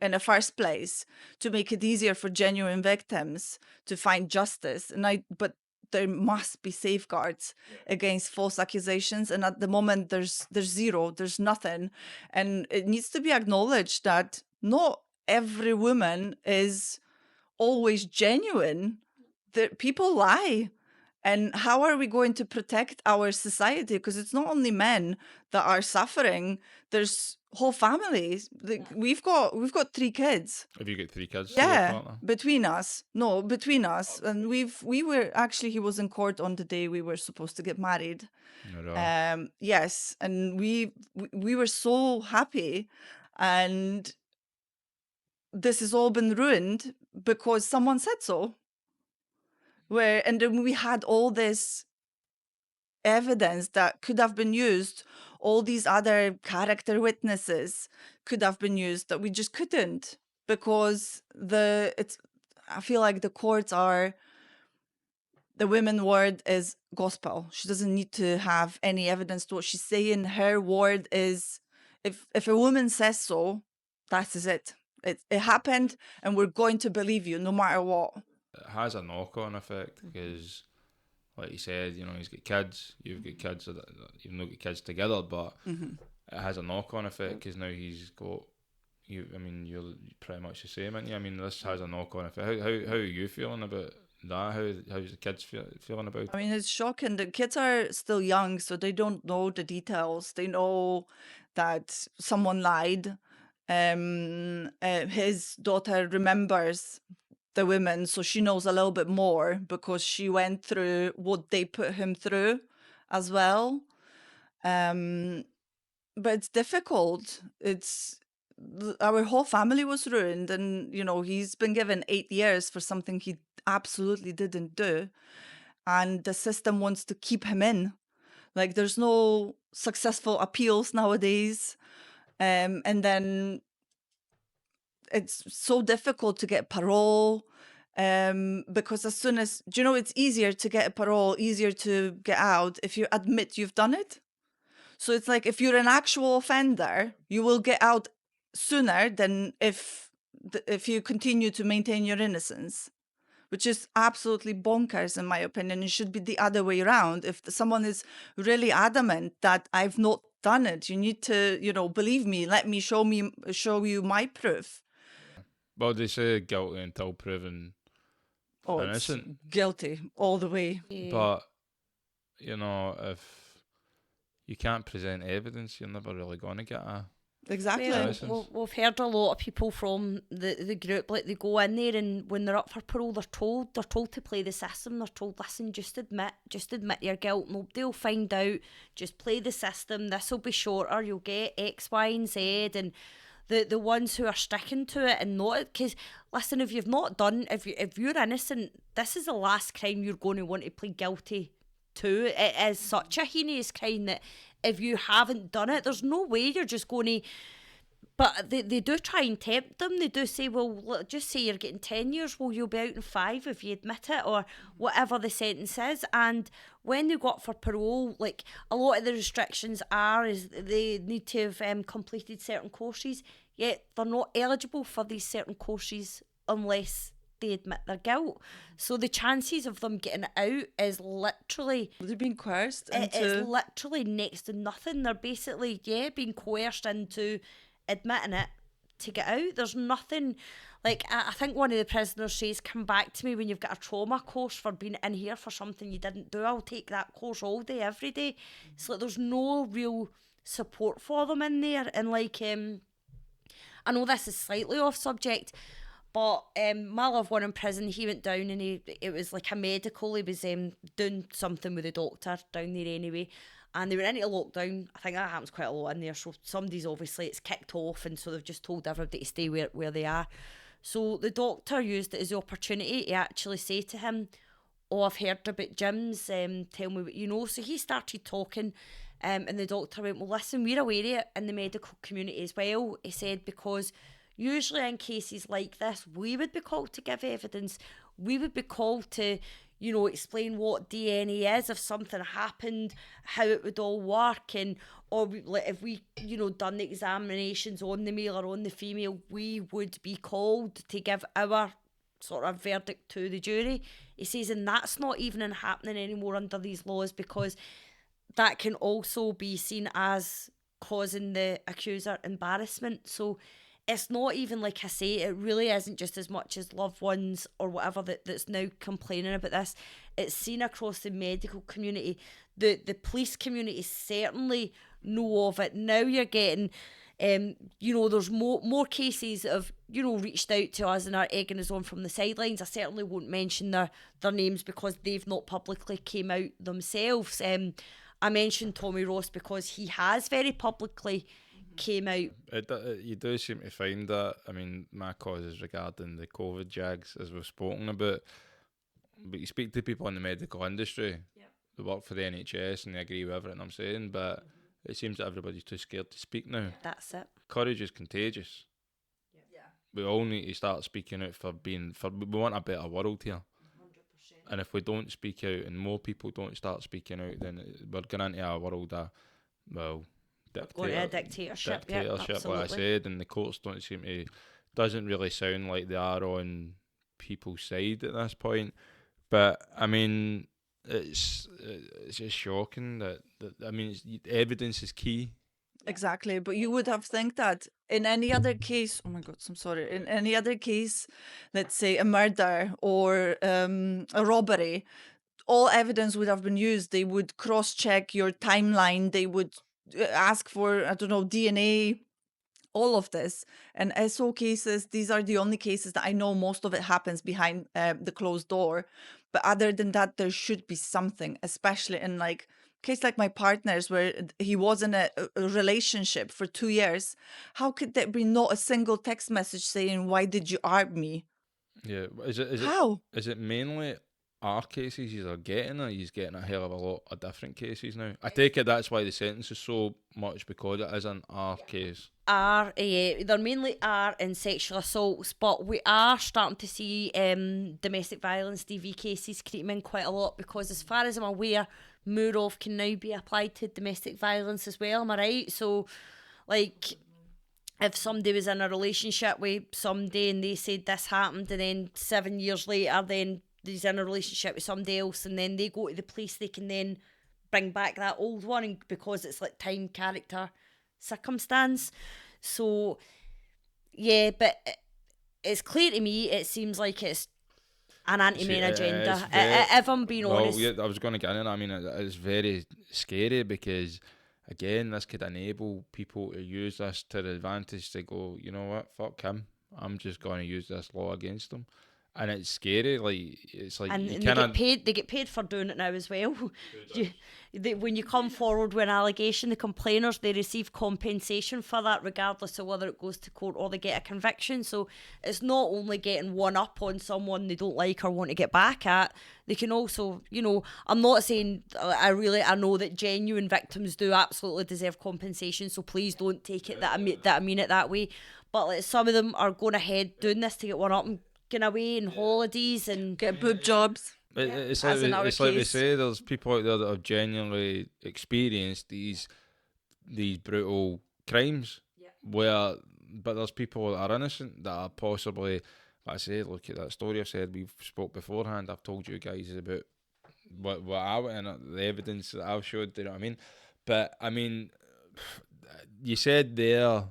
Speaker 4: in the first place, to make it easier for genuine victims to find justice. But there must be safeguards against false accusations, and at the moment there's zero, there's nothing. And it needs to be acknowledged that not every woman is always genuine. That people lie. And how are we going to protect our society? Because it's not only men that are suffering. There's whole families. We've got 3 kids.
Speaker 2: Have you got 3 kids?
Speaker 4: Yeah, between us. And we were actually, he was in court on the day we were supposed to get married. Yes, and we were so happy, and this has all been ruined because someone said so. And then we had all this evidence that could have been used, all these other character witnesses could have been used, that we just couldn't, because I feel like the courts are, the women's word is gospel. She doesn't need to have any evidence to what she's saying. Her word is, if a woman says so, that is it. It happened, and we're going to believe you no matter what.
Speaker 2: It has a knock-on effect, because, like you said, he's got kids, you've got kids, you've not got kids together, but it has a knock-on effect, because now he's got you. I mean, you're pretty much the same, aren't you? I mean, this has a knock-on effect. How are you feeling about that? How's the kids feeling about it?
Speaker 4: I mean, it's shocking. The kids are still young, so they don't know the details. They know that someone lied. His daughter remembers the women, so she knows a little bit more because she went through what they put him through as well. But it's difficult. Our whole family was ruined, and he's been given 8 years for something he absolutely didn't do, and the system wants to keep him in. Like, there's no successful appeals nowadays, and then it's so difficult to get parole, because as soon as, it's easier to get a parole, easier to get out if you admit you've done it. So it's like, if you're an actual offender, you will get out sooner than if you continue to maintain your innocence, which is absolutely bonkers in my opinion. It should be the other way around. If someone is really adamant that I've not done it, you need to, believe me, let me show you my proof.
Speaker 2: Well, they say guilty until proven innocent.
Speaker 4: It's guilty all the way.
Speaker 2: But, if you can't present evidence, you're never really going to get a...
Speaker 4: Exactly.
Speaker 3: We've heard a lot of people from the group, like, they go in there, and when they're up for parole, they're told to play the system. They're told, listen, just admit your guilt. Nobody will find out. Just play the system. This will be shorter. You'll get X, Y, and Z. And the ones who are sticking to it and not, because listen, if you've not done, if you're innocent, this is the last crime you're going to want to plead guilty to. It is such a heinous crime that if you haven't done it, there's no way you're just going to. But they do try and tempt them. They do say, well, look, just say you're getting 10 years, well, you'll be out in 5 if you admit it, or whatever the sentence is. And when they go up for parole, like, a lot of the restrictions is they need to have completed certain courses, yet they're not eligible for these certain courses unless they admit their guilt. So the chances of them getting out is literally...
Speaker 4: They're being coerced
Speaker 3: into... It's literally next to nothing. They're basically, being coerced into admitting it to get out. There's nothing... Like, I think one of the prisoners says, come back to me when you've got a trauma course for being in here for something you didn't do. I'll take that course all day, every day. It's like there's no real support for them in there. And, like, I know this is slightly off subject, but my loved one in prison, he went down and it was like a medical. He was doing something with a doctor down there anyway. And they were into lockdown. I think that happens quite a lot in there. So somebody's obviously, it's kicked off, and so they've just told everybody to stay where they are. So the doctor used it as the opportunity to actually say to him, oh, I've heard about JIMS, tell me what you know. So he started talking, and the doctor went, well, listen, we're aware of it in the medical community as well. He said, because usually in cases like this, we would be called to give evidence. We would be called to, explain what DNA is, if something happened, how it would all work, and or if we done the examinations on the male or on the female, we would be called to give our sort of verdict to the jury. He says, and that's not even happening anymore under these laws, because that can also be seen as causing the accuser embarrassment. So it's not even, like I say, it really isn't just as much as loved ones or whatever that's now complaining about this. It's seen across the medical community. The police community certainly know of it. Now you're getting, there's more cases that have, reached out to us and are egging us on from the sidelines. I certainly won't mention their names because they've not publicly came out themselves. I mentioned Tommy Ross because he has very publicly came out.
Speaker 2: You do seem to find that. I mean, my cause is regarding the COVID jags, as we've spoken about. But you speak to people in the medical industry, they work for the NHS, and they agree with everything I'm saying, but it seems that everybody's too scared to speak now.
Speaker 3: That's it.
Speaker 2: Courage is contagious.
Speaker 4: Yeah.
Speaker 2: We all need to start speaking out we want a better world here.
Speaker 3: 100%.
Speaker 2: And if we don't speak out and more people don't start speaking out, then we're going into a world of,
Speaker 3: dictatorship,
Speaker 2: like I said, and the courts don't seem to, doesn't really sound like they are on people's side at this point. But I mean, it's just shocking that evidence is key.
Speaker 4: Exactly, but you would have think that in any other case, oh my God, I'm sorry, in any other case, let's say a murder or a robbery, all evidence would have been used. They would cross-check your timeline. They would ask for, I don't know, DNA, all of this. And SO cases, these are the only cases that I know most of it happens behind the closed door. But other than that, there should be something, especially in like case like my partner's, where he was in a relationship for 2 years. How could there be not a single text message saying, "Why did you argue me?"
Speaker 2: Yeah,
Speaker 4: How?
Speaker 2: Is it mainly our cases he's getting, or he's getting a hell of a lot of different cases now? I take it that's why the sentence is so much, because it is an R case.
Speaker 3: They're mainly R and sexual assaults, but we are starting to see domestic violence DV cases creeping in quite a lot, because as far as I'm aware, Murov can now be applied to domestic violence as well. Am I right? So, like, if somebody was in a relationship with somebody and they said this happened, and then 7 years later, then he's in a relationship with somebody else, and then they go to the police, they can then bring back that old one, and because it's like time, character, circumstance. So, yeah, but it's clear to me, it seems like it's an anti-men agenda. If I'm being honest.
Speaker 2: Yeah, I was going to get into that. I mean, it's very scary, because, again, this could enable people to use this to the advantage to go, you know what, fuck him. I'm just going to use this law against him. And it's scary,
Speaker 3: and they get paid for doing it now as well. When you come forward with an allegation, the complainers, they receive compensation for that, regardless of whether it goes to court or they get a conviction. So it's not only getting one up on someone they don't like or want to get back at, they can also, I'm not saying, I know that genuine victims do absolutely deserve compensation, so please don't take it that I mean it that way. But like, some of them are going ahead doing this to get one up and going away and holidays and
Speaker 4: get boob jobs.
Speaker 2: It's like we say, there's people out there that have genuinely experienced these brutal crimes, but there's people that are innocent, that are possibly, like I say, look at that story I've said, we've spoke beforehand, I've told you guys about what I went and the evidence that I've showed, do you know what I mean? But I mean, you said there,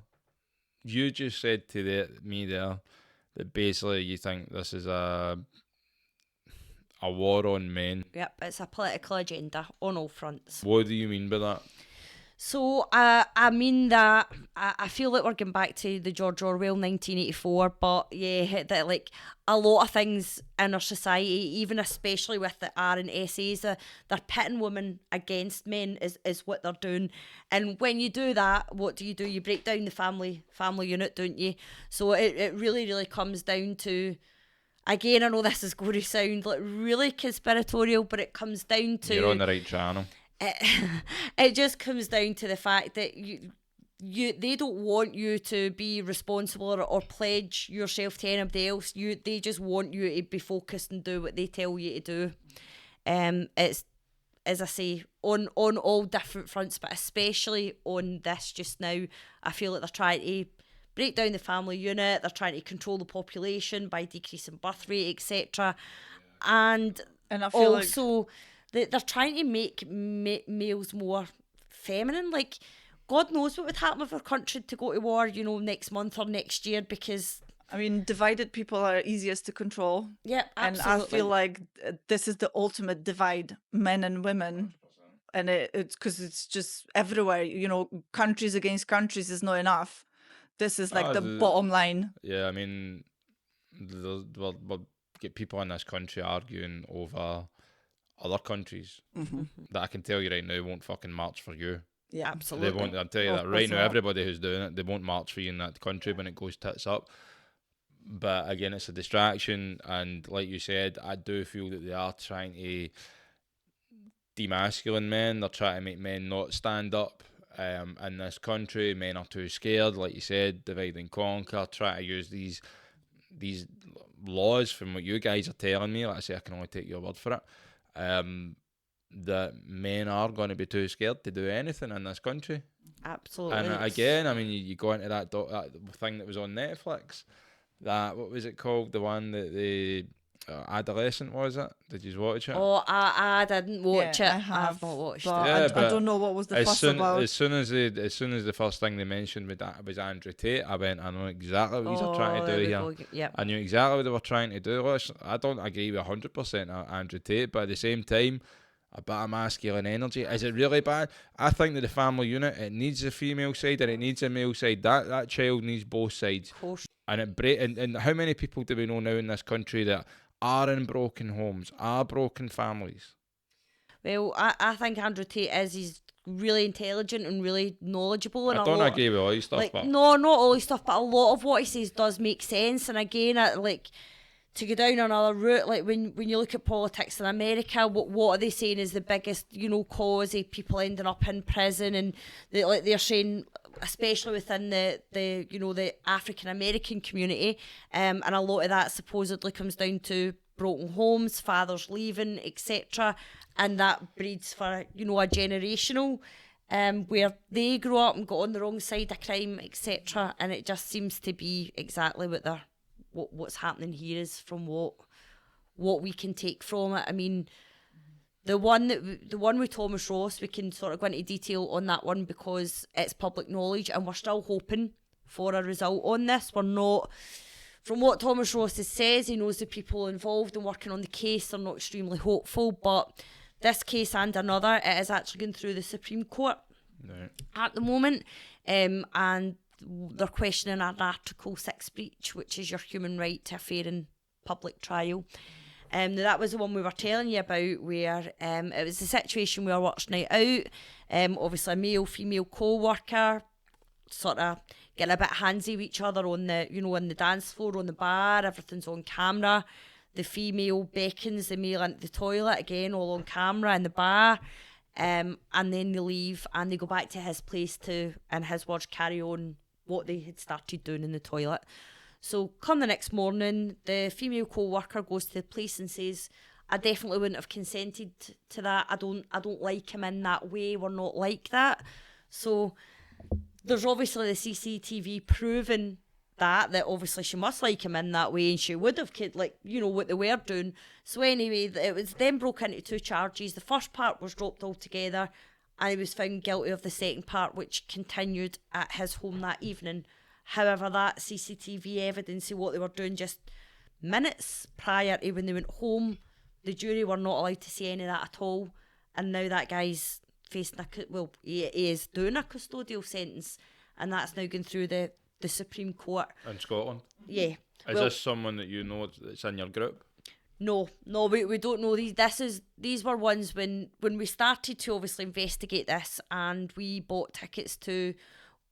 Speaker 2: you just said to me there, that basically you think this is a war on men.
Speaker 3: Yep, it's a political agenda on all fronts.
Speaker 2: What do you mean by that?
Speaker 3: So I mean that I feel like we're going back to the George Orwell 1984, but yeah, that like a lot of things in our society, even especially with the R and SAs, they're pitting women against men is what they're doing. And when you do that, what do? You break down the family unit, don't you? So it really, really comes down to, again, I know this is going to sound like really conspiratorial, but it comes down to...
Speaker 2: You're on the right channel.
Speaker 3: It just comes down to the fact that they don't want you to be responsible or pledge yourself to anybody else. They just want you to be focused and do what they tell you to do. It's, as I say, on all different fronts, but especially on this just now, I feel like they're trying to break down the family unit. They're trying to control the population by decreasing birth rate, etc. And
Speaker 4: I feel
Speaker 3: also they're trying to make males more feminine. Like, God knows what would happen if our country to go to war, next month or next year, because...
Speaker 4: I mean, divided people are easiest to control.
Speaker 3: Yeah, absolutely.
Speaker 4: And I feel like this is the ultimate divide, men and women. 100%. And it's because it's just everywhere. Countries against countries is not enough. This is like the bottom line.
Speaker 2: Yeah, I mean, we'll get people in this country arguing over other countries that I can tell you right now won't fucking march for you.
Speaker 3: Yeah, absolutely.
Speaker 2: They won't. I'll tell you that right now. Everybody who's doing it, they won't march for you in that country when it goes tits up. But again, it's a distraction, and like you said, I do feel that they are trying to demasculine men. They're trying to make men not stand up. In this country, men are too scared. Like you said, divide and conquer. Try to use these laws from what you guys are telling me. Like I say, I can only take your word for it. That men are going to be too scared to do anything in this country.
Speaker 3: Absolutely.
Speaker 2: And again, I mean, you go into that thing that was on Netflix. That, what was it called? The one that the Adolescent, was it? Did you watch it?
Speaker 3: Oh, I didn't watch it.
Speaker 4: I have
Speaker 3: not watched
Speaker 4: it.
Speaker 2: Yeah,
Speaker 4: I don't know what was the fuss about.
Speaker 2: As soon as the first thing they mentioned was Andrew Tate, I went, I know exactly what he's trying to do here.
Speaker 3: Yep.
Speaker 2: I knew exactly what they were trying to do. Listen, I don't agree with 100% Andrew Tate, but at the same time, a bit of masculine energy. Is it really bad? I think that the family unit, it needs a female side and it needs a male side. That child needs both sides.
Speaker 3: Of course.
Speaker 2: And and how many people do we know now in this country that are in broken homes, are broken families?
Speaker 3: Well, I think Andrew Tate he's really intelligent and really knowledgeable. And
Speaker 2: I don't agree with all his stuff.
Speaker 3: Like,
Speaker 2: but
Speaker 3: no, not all his stuff, but a lot of what he says does make sense. And again, to go down another route, like when you look at politics in America, what are they saying is the biggest, cause of people ending up in prison? And they're saying, especially within the African American community, and a lot of that supposedly comes down to broken homes, fathers leaving, etc. And that breeds for a generational where they grow up and go on the wrong side of crime, etc. And it just seems to be exactly what's happening here is from what we can take from it. I mean, the one with Thomas Ross, we can sort of go into detail on that one because it's public knowledge, and we're still hoping for a result on this. We're not, from what Thomas Ross says, he knows the people involved and working on the case. They're not extremely hopeful, but this case and another, it is actually going through the Supreme Court at the moment, and they're questioning an Article 6 breach, which is your human right to a fair and public trial. That was the one we were telling you about, where it was a situation we were watching night out. Obviously, a male-female co-worker sort of getting a bit handsy with each other on the, on the dance floor, on the bar. Everything's on camera. The female beckons the male into the toilet, again, all on camera in the bar. And then they leave and they go back to his place to, in his words, carry on what they had started doing in the toilet. So come the next morning, the female co-worker goes to the police and says, I definitely wouldn't have consented to that. I don't like him in that way. We're not like that. So there's obviously the CCTV proving that obviously she must like him in that way, and she would have what they were doing. So anyway, it was then broke into 2 charges. The first part was dropped altogether, and he was found guilty of the second part, which continued at his home that evening. However, that CCTV evidence of what they were doing just minutes prior to when they went home, the jury were not allowed to see any of that at all. And now that guy's facing he is doing a custodial sentence, and that's now going through the Supreme Court.
Speaker 2: In Scotland?
Speaker 3: Yeah.
Speaker 2: Is this someone that you know that's in your group?
Speaker 3: No, we don't know these. These were ones when we started to obviously investigate this, and we bought tickets to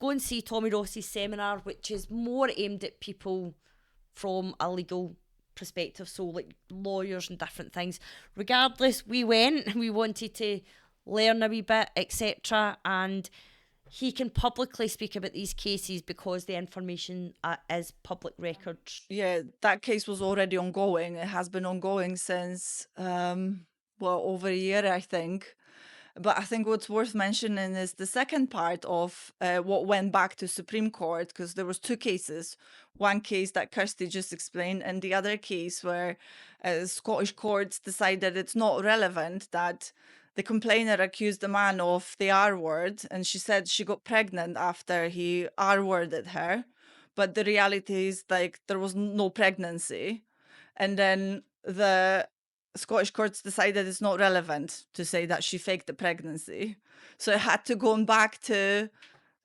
Speaker 3: go and see Tommy Ross's seminar, which is more aimed at people from a legal perspective, so like lawyers and different things. Regardless, we went and we wanted to learn a wee bit, etc. And he can publicly speak about these cases because the information is public record.
Speaker 4: Yeah, that case was already ongoing. It has been ongoing since, over a year, I think. But I think what's worth mentioning is the second part of what went back to Supreme Court, because there was two cases. One case that Kirsty just explained, and the other case where Scottish courts decided it's not relevant that the complainer accused the man of the R word, and she said she got pregnant after he R worded her. But the reality is, like, there was no pregnancy. And then the Scottish courts decided it's not relevant to say that she faked the pregnancy. So it had to go back to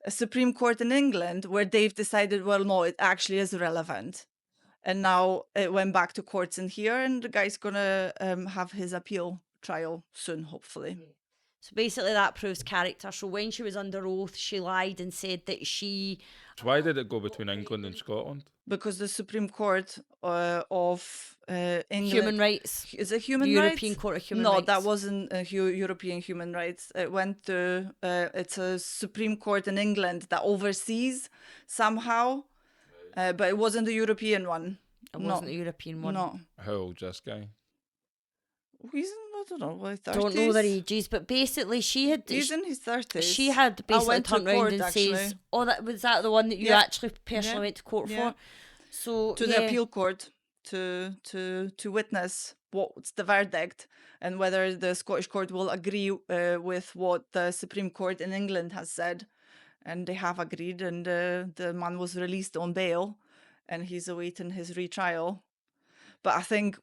Speaker 4: a Supreme Court in England where they've decided, well, no, it actually is relevant. And now it went back to courts in here, and the guy's going to have his appeal trial soon, hopefully.
Speaker 3: So basically that proves character. So when she was under oath, she lied and said that she...
Speaker 2: So why did it go between England and Scotland?
Speaker 4: Because the Supreme Court of England...
Speaker 3: Human rights.
Speaker 4: Is it human
Speaker 3: the
Speaker 4: rights?
Speaker 3: European Court of Human
Speaker 4: No,
Speaker 3: Rights.
Speaker 4: that wasn't European human rights. It went to... it's a Supreme Court in England that oversees somehow. But it wasn't the European one.
Speaker 3: It wasn't the European one.
Speaker 4: No.
Speaker 2: How old's this guy?
Speaker 4: He's in, I don't know, like 30s.
Speaker 3: Don't know their ages, but basically she had...
Speaker 4: He's in his 30s.
Speaker 3: She had basically
Speaker 4: went to
Speaker 3: turned around
Speaker 4: court,
Speaker 3: and
Speaker 4: actually.
Speaker 3: says, "Oh, was that the one that you
Speaker 4: Yeah.
Speaker 3: actually personally
Speaker 4: Yeah.
Speaker 3: went to court
Speaker 4: Yeah.
Speaker 3: for?" So
Speaker 4: to the appeal court to witness what's the verdict and whether the Scottish court will agree with what the Supreme Court in England has said. And they have agreed, and the man was released on bail, and he's awaiting his retrial. But I think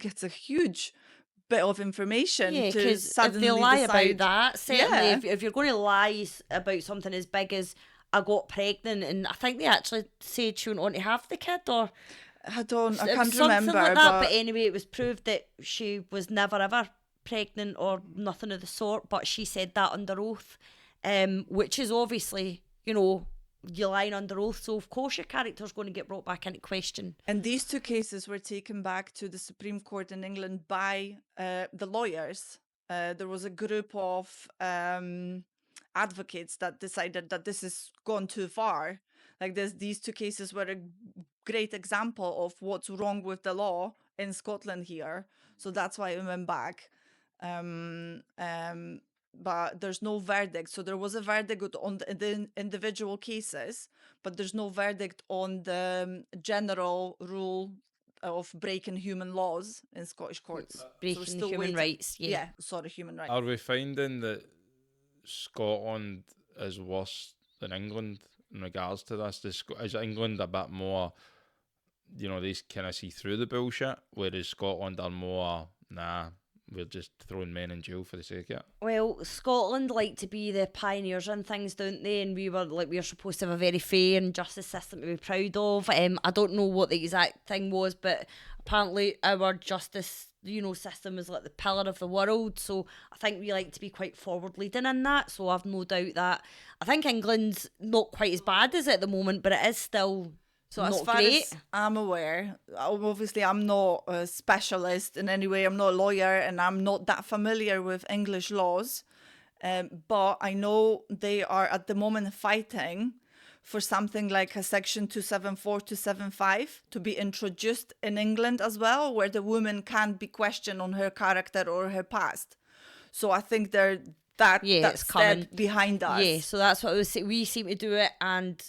Speaker 4: it's a huge bit of information
Speaker 3: Yeah,
Speaker 4: to
Speaker 3: because if
Speaker 4: suddenly
Speaker 3: they lie
Speaker 4: decide.
Speaker 3: about that, certainly
Speaker 4: Yeah.
Speaker 3: if you're going to lie about something as big as I got pregnant, and I think they actually said she went on to have the kid, or
Speaker 4: I
Speaker 3: it was
Speaker 4: can't
Speaker 3: something
Speaker 4: remember,
Speaker 3: like that.
Speaker 4: but
Speaker 3: But anyway, it was proved that she was never ever pregnant or nothing of the sort. But she said that under oath, which is obviously, you're lying under oath, so of course your character's going to get brought back into question.
Speaker 4: And these two cases were taken back to the Supreme Court in England by the lawyers. There was a group of advocates that decided that this has gone too far. Like these two cases were a great example of what's wrong with the law in Scotland here. So that's why it went back. But there's no verdict. So there was a verdict on the individual cases, but there's no verdict on the general rule of breaking human laws in Scottish courts. So we're
Speaker 3: Breaking
Speaker 4: still
Speaker 3: human
Speaker 4: waiting.
Speaker 3: rights, yeah.
Speaker 4: Human rights.
Speaker 2: Are we finding that Scotland is worse than England in regards to this? Is England a bit more, they kind of see through the bullshit, whereas Scotland are more, nah, we're just throwing men in jail for the sake of it?
Speaker 3: Well, Scotland like to be the pioneers in things, don't they? And we're supposed to have a very fair and justice system to be proud of. I don't know what the exact thing was, but apparently our justice, system is like the pillar of the world. So I think we like to be quite forward leading in that. So I've no doubt that I think England's not quite as bad as it at the moment, but it is still.
Speaker 4: So
Speaker 3: not
Speaker 4: as far
Speaker 3: great.
Speaker 4: as I'm aware, obviously I'm not a specialist in any way. I'm not a lawyer, and I'm not that familiar with English laws. But I know they are at the moment fighting for something like a section 274, 275 to be introduced in England as well, where the woman can't be questioned on her character or her past. So I think that's
Speaker 3: it's coming
Speaker 4: behind us.
Speaker 3: Yeah, so that's what I was saying. We seem to do it, and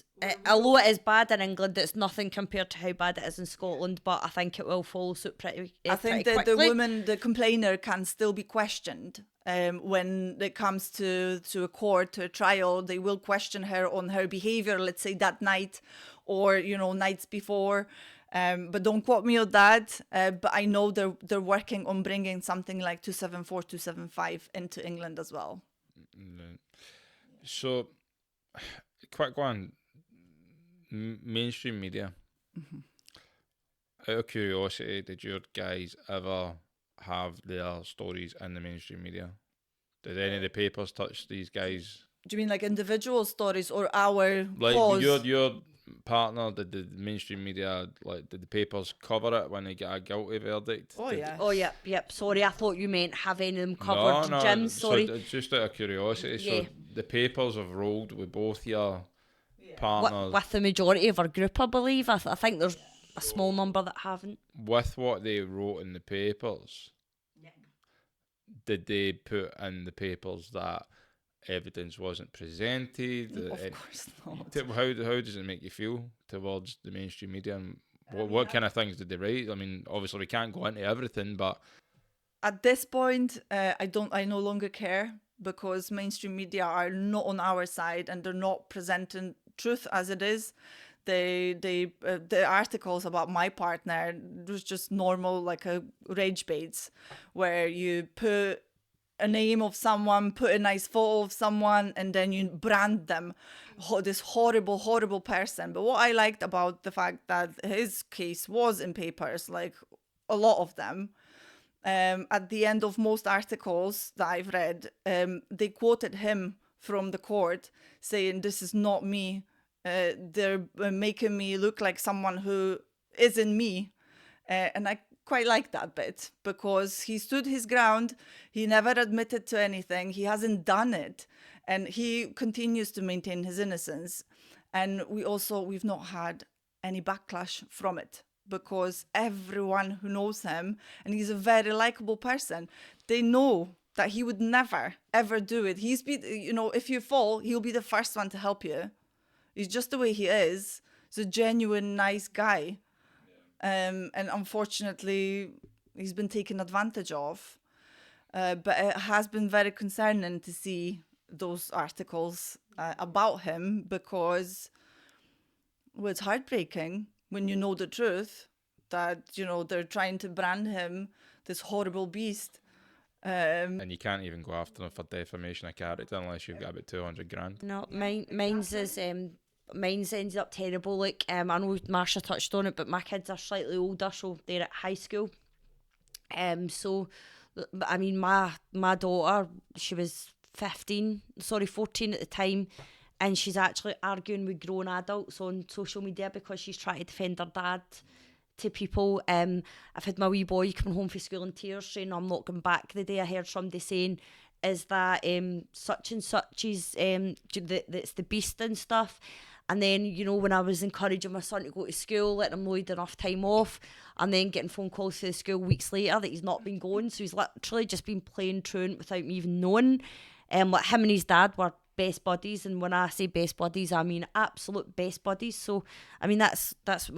Speaker 3: although it is bad in England, it's nothing compared to how bad it is in Scotland. But I think it will follow suit pretty.
Speaker 4: I think that the woman, the complainer, can still be questioned. When it comes to a court, to a trial, they will question her on her behavior, let's say that night, or nights before. But don't quote me on that. But I know they're working on bringing something like 274, 275 into England as well.
Speaker 2: So, quick one. Mainstream media. Out of curiosity, did your guys ever have their stories in the mainstream media? Did any of the papers touch these guys?
Speaker 4: Do you mean like individual stories or our
Speaker 2: Like
Speaker 4: cause?
Speaker 2: your partner, did the mainstream media, like, did the papers cover it when they get a guilty verdict?
Speaker 4: Oh, yeah.
Speaker 3: Oh, yep. Sorry, I thought you meant have any of them covered.
Speaker 2: No,
Speaker 3: JIMS, sorry.
Speaker 2: So just out of curiosity,
Speaker 3: Yeah.
Speaker 2: so the papers have rolled with both your partners
Speaker 3: With the majority of our group, I believe. I think there's a small number that haven't.
Speaker 2: with what they wrote in the papers. Did they put in the papers that evidence wasn't presented?
Speaker 4: Of course not.
Speaker 2: How does it make you feel towards the mainstream media, and what kind of things did they write? I mean, obviously we can't go into everything, but
Speaker 4: At this point, I no longer care, because mainstream media are not on our side and they're not presenting truth as it is. The articles about my partner was just normal, like a rage baits, where you put a name of someone, put a nice photo of someone, and then you brand them, this horrible person. But what I liked about the fact that his case was in papers, like a lot of them, at the end of most articles that I've read, they quoted him from the court saying, "This is not me. They're making me look like someone who isn't me." And I quite like that bit, because he stood his ground. He never admitted to anything. He hasn't done it. And he continues to maintain his innocence. And we've not had any backlash from it, because everyone who knows him, and he's a very likable person, they know that he would never, ever do it. If you fall, he'll be the first one to help you. He's just the way he is. He's a genuine, nice guy. And unfortunately, he's been taken advantage of. But it has been very concerning to see those articles about him, because it's heartbreaking when you know the truth, that, they're trying to brand him this horrible beast.
Speaker 2: and you can't even go after them for defamation of character unless you've got about 200 grand.
Speaker 3: No, mine's ended up terrible. Like, I know Marsha touched on it, but my kids are slightly older, so they're at high school. So, I mean, my daughter, she was 14 at the time, and she's actually arguing with grown adults on social media because she's trying to defend her dad to people. I've had my wee boy coming home from school in tears saying, "I'm not going back." The day I heard somebody saying, "Is that such and such is that's the beast and stuff." And then, when I was encouraging my son to go to school, letting him know he'd enough time off, and then getting phone calls to the school weeks later that he's not been going, so he's literally just been playing truant without me even knowing. Like, him and his dad were best buddies, and when I say best buddies, I mean absolute best buddies. So, I mean, that's what that's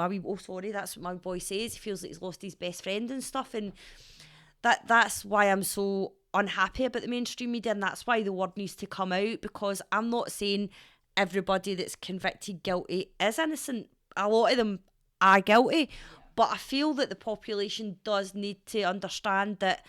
Speaker 3: what my boy says. He feels like he's lost his best friend and stuff, and that's why I'm so unhappy about the mainstream media, and that's why the word needs to come out, because I'm not saying everybody that's convicted guilty is innocent. A lot of them are guilty, but I feel that the population does need to understand that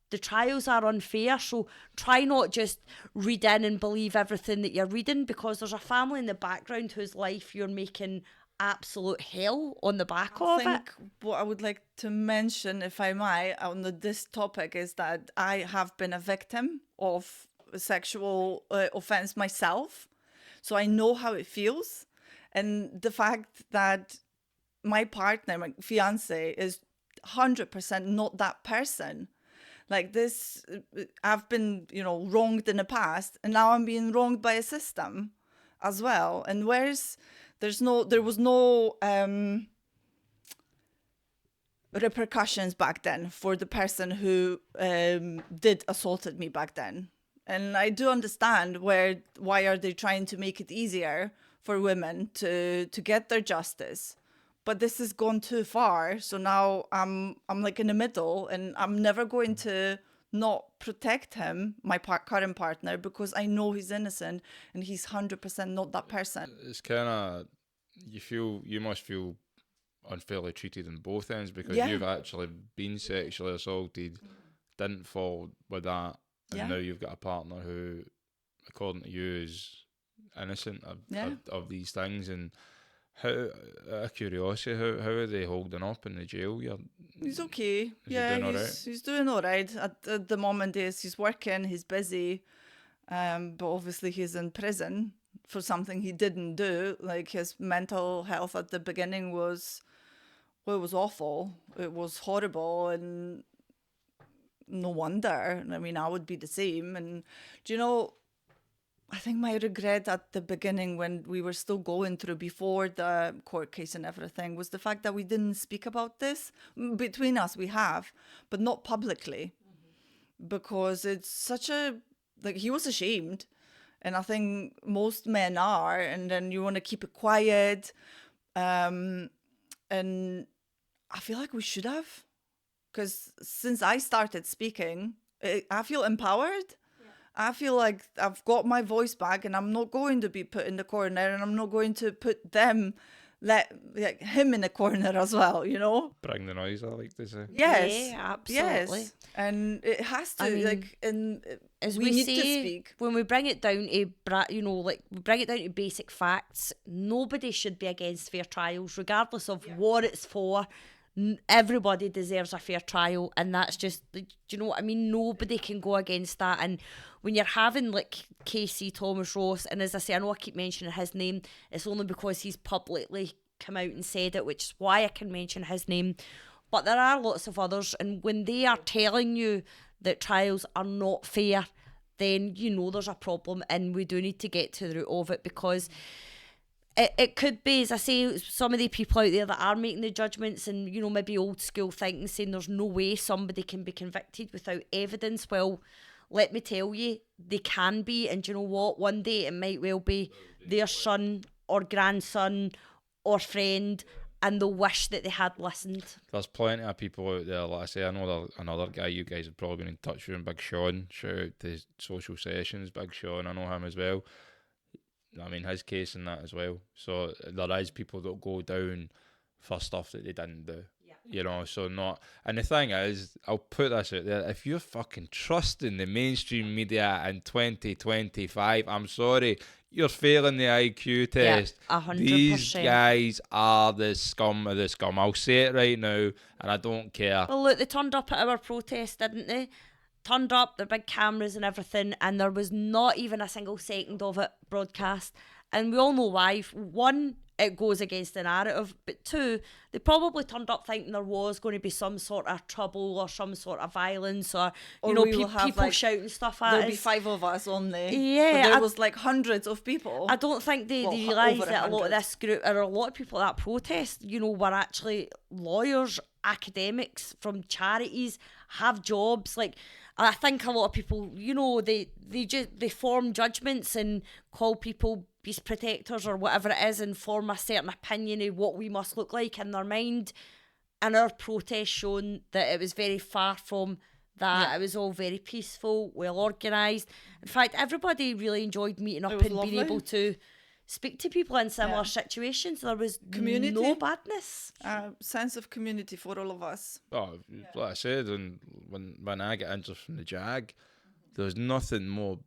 Speaker 3: the trials are unfair. So try not just read in and believe everything that you're reading, because there's a family in the background whose life you're making absolute hell on the back of it.
Speaker 4: What I would like to mention, if I might, on this topic is that I have been a victim of a sexual offense myself. So I know how it feels. And the fact that my partner, my fiance, is 100% not that person. Like this, I've been, wronged in the past, and now I'm being wronged by a system as well. And there was no repercussions back then for the person who did assaulted me back then. And I do understand why are they trying to make it easier for women to get their justice. But this has gone too far. So now I'm like in the middle, and I'm never going to not protect him, my current partner, because I know he's innocent and he's 100% not that person.
Speaker 2: It's kind of, you must feel unfairly treated on both ends, because you've actually been sexually assaulted, didn't fall with that, and now you've got a partner who, according to you, is innocent of these things. And how, out of curiosity, how are they holding up in the jail?
Speaker 4: He's okay.
Speaker 2: He's
Speaker 4: doing all right. At the moment, he's working, he's busy. But obviously he's in prison for something he didn't do. Like, his mental health at the beginning was awful. It was horrible, and no wonder. I mean, I would be the same. And do you know, I think my regret at the beginning, when we were still going through before the court case and everything, was the fact that we didn't speak about this. Between us, we have, but not publicly, because it's such a, like, he was ashamed. And I think most men are, and then you want to keep it quiet. And I feel like we should have, because since I started speaking, I feel empowered. I feel like I've got my voice back, and I'm not going to be put in the corner, and I'm not going to put him in the corner as well, you know?
Speaker 2: Bring the noise, I like to say.
Speaker 4: Yes.
Speaker 3: Yeah, absolutely.
Speaker 4: Yes. And it has to,
Speaker 3: I mean, as
Speaker 4: we
Speaker 3: we
Speaker 4: need
Speaker 3: say,
Speaker 4: to speak.
Speaker 3: when we bring it down to, we bring it down to basic facts, nobody should be against fair trials, regardless of what it's for. Everybody deserves a fair trial, and that's just, do you know what I mean? Nobody can go against that. And when you're having like Casey Thomas Ross, and as I say, I know I keep mentioning his name, it's only because he's publicly come out and said it, which is why I can mention his name. But there are lots of others, and when they are telling you that trials are not fair, then you know there's a problem, and we do need to get to the root of it, because it could be, as I say, some of the people out there that are making the judgments and, you know, maybe old school thinking, saying there's no way somebody can be convicted without evidence. Well, let me tell you, they can be. And do you know what? One day it might well be their son or grandson or friend, and they'll wish that they had listened.
Speaker 2: There's plenty of people out there, like I say, I know there's another guy you guys have probably been in touch with, Big Sean. Shout out to Social Sessions, Big Sean, I know him as well. I mean, his case in that as well. So there is people that go down for stuff that they didn't do. You know, so not. And the thing is, I'll put this out there, if you're fucking trusting the mainstream media in 2025, I'm sorry, you're failing the IQ test.
Speaker 3: Yeah, 100%.
Speaker 2: These guys are the scum of the scum. I'll say it right now, and I don't care.
Speaker 3: Well, look, they turned up at our protest, didn't they? Turned up, their big cameras and everything, and there was not even a single second of it broadcast. And we all know why. One, it goes against the narrative, but two, they probably turned up thinking there was going to be some sort of trouble or some sort of violence, or you know, people like, shouting stuff at us.
Speaker 4: There'll be 5 of us only.
Speaker 3: Yeah,
Speaker 4: but there was like hundreds of people.
Speaker 3: I don't think they realised that a lot of this group, or a lot of people at that protest, you know, were actually lawyers, academics from charities, have jobs. Like, I think a lot of people, you know, they form judgments and call people beast protectors or whatever it is, and form a certain opinion of what we must look like in their mind. And our protest shown that it was very far from that. It was all very peaceful, well organised. In fact, everybody really enjoyed meeting up and being able to speak to people in similar situations. There was no badness.
Speaker 4: Sense of community for all of us.
Speaker 2: Oh, like I said, and when I get injured from the Jag, there was nothing more,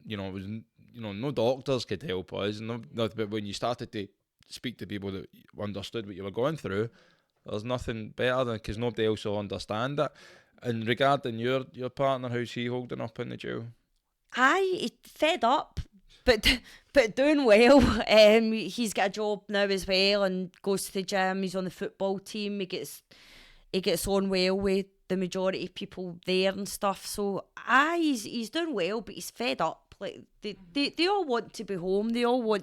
Speaker 2: you know, it was, you know, no doctors could help us, but when you started to speak to people that understood what you were going through, there's nothing better than, because nobody else will understand it. And regarding your partner, how's he holding up in the jail?
Speaker 3: He fed up, but doing well. He's got a job now as well, and goes to the gym. He's on the football team. He gets on well with the majority of people there and stuff. So he's doing well, but he's fed up. Like they all want to be home. They all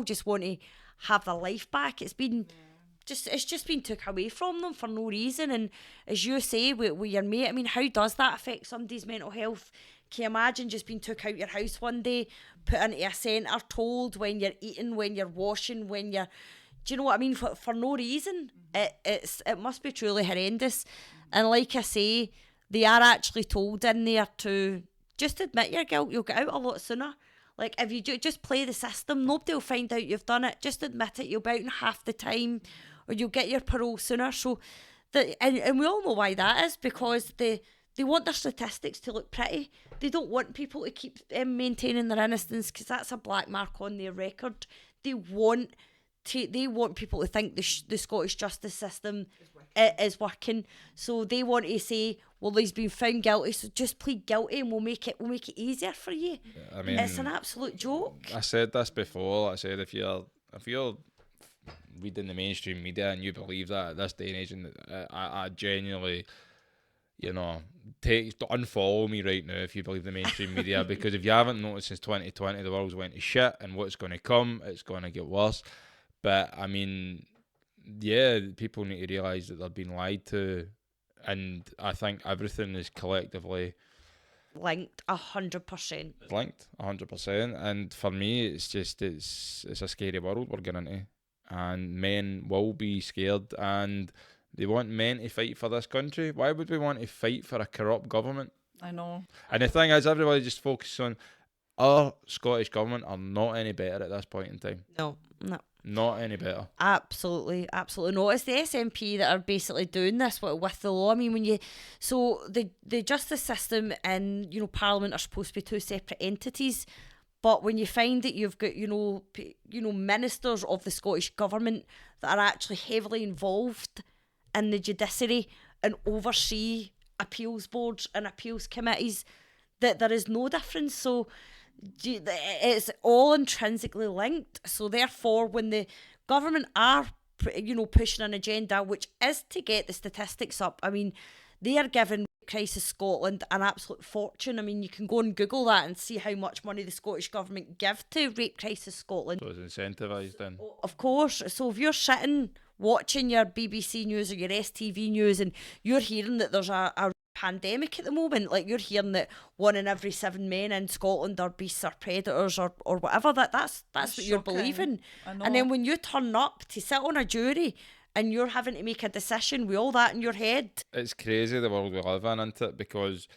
Speaker 3: just want to have their life back. It's just been took away from them for no reason. And as you say with your mate, I mean, how does that affect somebody's mental health? Can you imagine just being took out your house one day, put into a centre, told when you're eating, when you're washing, when you're, do you know what I mean, for no reason? It must be truly horrendous. And like I say, they are actually told in there to just admit your guilt. You'll get out a lot sooner. Like, if you just play the system, nobody will find out you've done it. Just admit it. You'll be out in half the time, or you'll get your parole sooner. So, and we all know why that is, because they want their statistics to look pretty. They don't want people to keep maintaining their innocence, because that's a black mark on their record. They want they want people to think the Scottish justice system is working. So they want to say, well, he's been found guilty, so just plead guilty and we'll make it easier for you.
Speaker 2: I mean,
Speaker 3: it's an absolute joke.
Speaker 2: I said this before. I said if you're reading the mainstream media and you believe that at this day and age, and I genuinely, unfollow me right now if you believe the mainstream media, because if you haven't noticed, since 2020 the world's went to shit, and what's going to come, it's going to get worse. But I mean, yeah, people need to realise that they're being lied to, and I think everything is collectively
Speaker 3: linked 100%.
Speaker 2: Linked 100%, and for me, it's a scary world we're getting into, and men will be scared, and they want men to fight for this country. Why would we want to fight for a corrupt government?
Speaker 4: I know.
Speaker 2: And the thing is, everybody just focuses on our Scottish government are not any better at this point in time.
Speaker 3: No.
Speaker 2: Not any better.
Speaker 3: Absolutely not. It's the SNP that are basically doing this with the law. I mean, the justice system and Parliament are supposed to be two separate entities, but when you find that you've got ministers of the Scottish government that are actually heavily involved in the judiciary and oversee appeals boards and appeals committees, that there is no difference. So it's all intrinsically linked. So therefore, when the government are pushing an agenda which is to get the statistics up, I mean, they are giving Crisis Scotland an absolute fortune. I mean, you can go and Google that and see how much money the Scottish government give to Rape Crisis Scotland.
Speaker 2: So it's incentivised then?
Speaker 3: Of course. So if you're sitting watching your BBC News or your STV News and you're hearing that there's a pandemic at the moment, like you're hearing that 1 in every 7 men in Scotland are beasts or predators or whatever, that's what you're believing. And then when you turn up to sit on a jury and you're having to make a decision with all that in your head.
Speaker 2: It's crazy the world we live in, isn't it? Because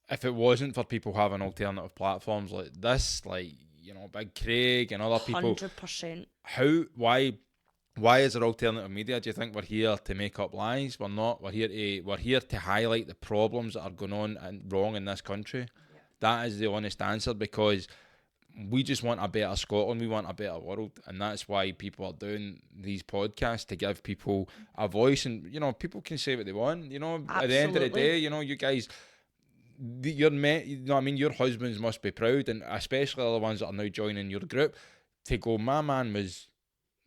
Speaker 2: if it wasn't for people having alternative platforms like this, like, Big Craig and other people,
Speaker 3: 100%.
Speaker 2: Why is there alternative media? Do you think we're here to make up lies? We're not. We're here to highlight the problems that are going on and wrong in this country. Yeah. That is the honest answer, because we just want a better Scotland. We want a better world, and that's why people are doing these podcasts, to give people a voice. And people can say what they want.
Speaker 3: Absolutely.
Speaker 2: At the end of the day, you guys, your husbands must be proud, and especially the ones that are now joining your group, to go, my man was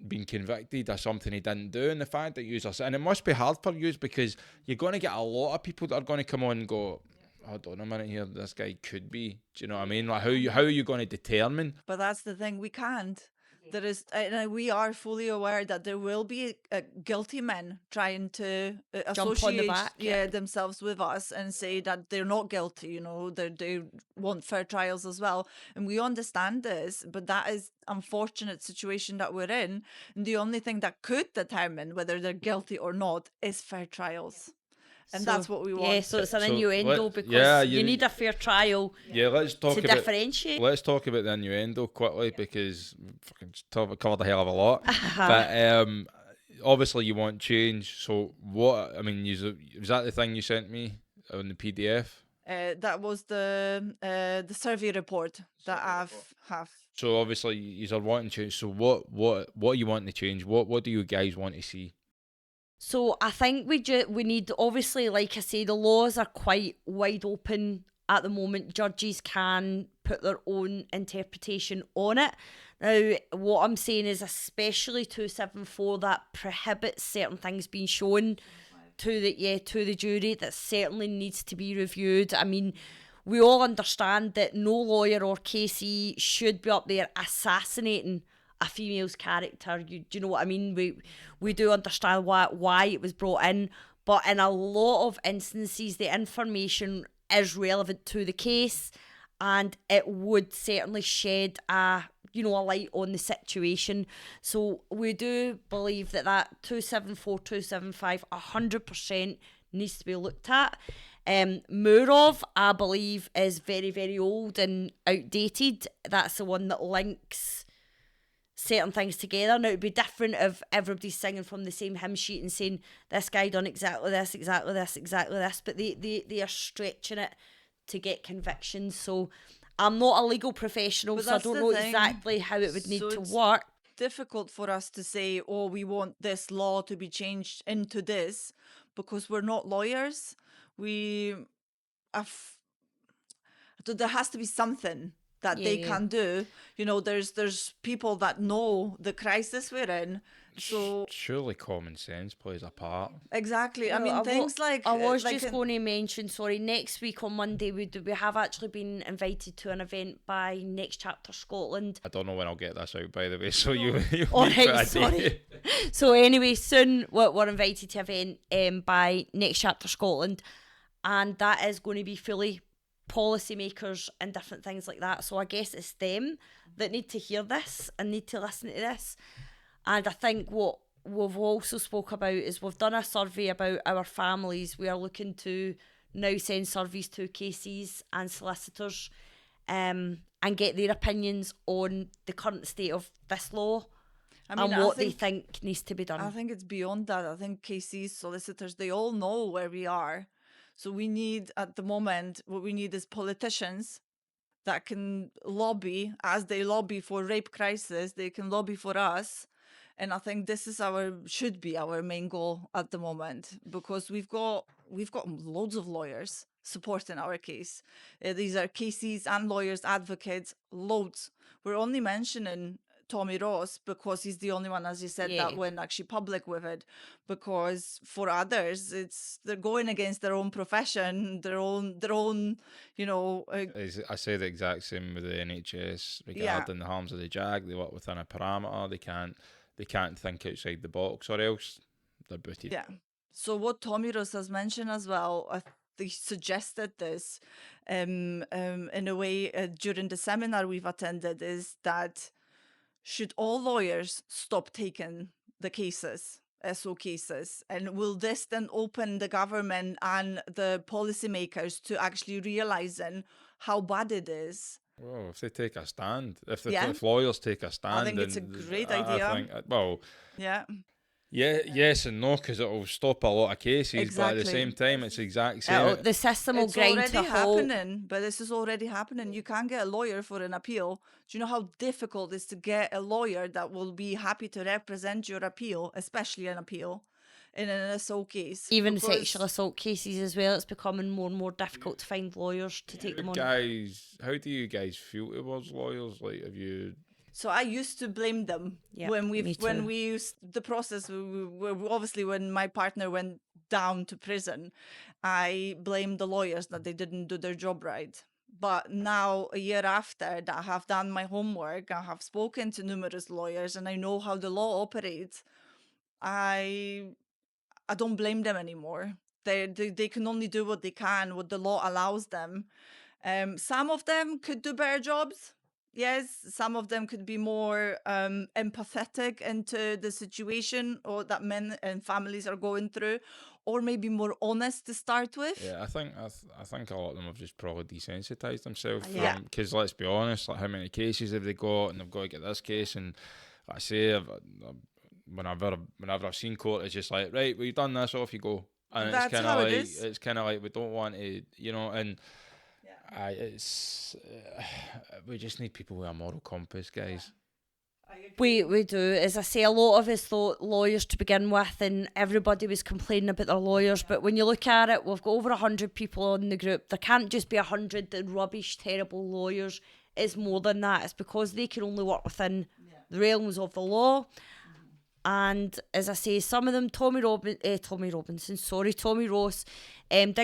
Speaker 2: being convicted of something he didn't do, and the fact that users, and it must be hard for you, because you're going to get a lot of people that are going to come on and go, hold on a minute here, this guy could be. Do you know what I mean? Like, how are you going to determine?
Speaker 4: But that's the thing, we can't. There is, and we are fully aware that there will be guilty men trying to associate themselves with us and say that they're not guilty. They want fair trials as well, and we understand this. But that is unfortunate situation that we're in, and the only thing that could determine whether they're guilty or not is fair trials. And that's what we want.
Speaker 3: Yeah, so it's an innuendo, because you need a fair trial to differentiate.
Speaker 2: Let's talk about the innuendo quickly, because we covered a hell of a lot. But obviously you want change. So was that the thing you sent me on the PDF?
Speaker 4: That was the survey report that have.
Speaker 2: So obviously you are wanting change. So what are you wanting to change? What do you guys want to see?
Speaker 3: So I think we need, obviously, like I say, the laws are quite wide open at the moment. Judges can put their own interpretation on it. Now, what I'm saying is, especially 274, that prohibits certain things being shown to the jury, that certainly needs to be reviewed. I mean, we all understand that no lawyer or KC should be up there assassinating a female's character. Do you know what I mean? We do understand why it was brought in, but in a lot of instances the information is relevant to the case, and it would certainly shed a light on the situation. So we do believe that 274, 275 100% needs to be looked at. Murov, I believe, is very, very old and outdated. That's the one that links certain things together. Now, it'd be different if everybody's singing from the same hymn sheet and saying, this guy done exactly this, exactly this, exactly this, but they are stretching it to get convictions. So I'm not a legal professional, so I don't know exactly how it would need to work.
Speaker 4: difficult for us to say, oh, we want this law to be changed into this, because we're not lawyers. We have, there has to be something that they can do. You know, there's people that know the crisis we're in. So
Speaker 2: surely common sense plays a part.
Speaker 4: exactly. I
Speaker 3: Well,
Speaker 4: mean, things like
Speaker 3: I was
Speaker 4: like
Speaker 3: just going to mention, sorry, next week on Monday we have actually been invited to an event by Next Chapter Scotland.
Speaker 2: I don't know when I'll get this out, by the way, so you'll
Speaker 3: All
Speaker 2: need
Speaker 3: right,
Speaker 2: a
Speaker 3: sorry.
Speaker 2: day.
Speaker 3: So anyway, soon we're invited to an event by Next Chapter Scotland, and that is going to be fully policymakers and different things like that. So I guess it's them that need to hear this and need to listen to this. And I think what we've also spoke about is we've done a survey about our families. We are looking to now send surveys to cases and solicitors and get their opinions on the current state of this law, and what they think needs to be done.
Speaker 4: I think it's beyond that. I think cases, solicitors, they all know where we are. So we need, at the moment, what we need is politicians that can lobby, as they lobby for rape crisis, they can lobby for us. And I think this is should be our main goal at the moment, because we've got loads of lawyers supporting our case. These are cases and lawyers, advocates, loads. We're only mentioning Tommy Ross because he's the only one, as you said, that went actually public with it. Because for others, they're going against their own profession, their own, you know.
Speaker 2: I say the exact same with the NHS regarding the harms of the JAG. They work within a parameter. They can't think outside the box, or else they're booted.
Speaker 4: Yeah. So what Tommy Ross has mentioned as well, he suggested this in a way during the seminar we've attended, is that should all lawyers stop taking the cases, SO cases? And will this then open the government and the policymakers to actually realizing how bad it is?
Speaker 2: Well, if they take a stand, if lawyers take a stand,
Speaker 4: I think it's a great idea.
Speaker 2: Yes and no, because it'll stop a lot of cases,
Speaker 4: exactly.
Speaker 2: But at the same time, it's the exact same.
Speaker 3: The system will grind to a halt.
Speaker 4: But this is already happening. You can't get a lawyer for an appeal. Do you know how difficult it is to get a lawyer that will be happy to represent your appeal, especially an appeal, in an SO case?
Speaker 3: Even sexual assault cases as well, it's becoming more and more difficult to find lawyers to take them on.
Speaker 2: Guys, how do you guys feel towards lawyers? Like, have you...
Speaker 4: So I used to blame them when we used the process. Obviously, when my partner went down to prison, I blamed the lawyers that they didn't do their job right. But now, a year after that, I have done my homework, I have spoken to numerous lawyers, and I know how the law operates. I don't blame them anymore. They can only do what they can, what the law allows them. Some of them could do better jobs. Yes, some of them could be more empathetic into the situation or that men and families are going through, or maybe more honest to start with.
Speaker 2: Yeah, I think a lot of them have just probably desensitized themselves. Because let's be honest, like, how many cases have they got, and they've got to get this case, and like I say, whenever I've seen court, it's just like, right, we've done this, off you go, and
Speaker 4: that's
Speaker 2: it's kind
Speaker 4: how
Speaker 2: of like
Speaker 4: it is.
Speaker 2: it's kind of like we don't want to, you know, and. We just need people with a moral compass, guys.
Speaker 3: We do. As I say, a lot of us thought lawyers to begin with, and everybody was complaining about their lawyers. But when you look at it, we've got over 100 people on the group. There can't just be 100 rubbish, terrible lawyers. It's more than that. It's because they can only work within the realms of the law. And as I say, some of them, Tommy Ross did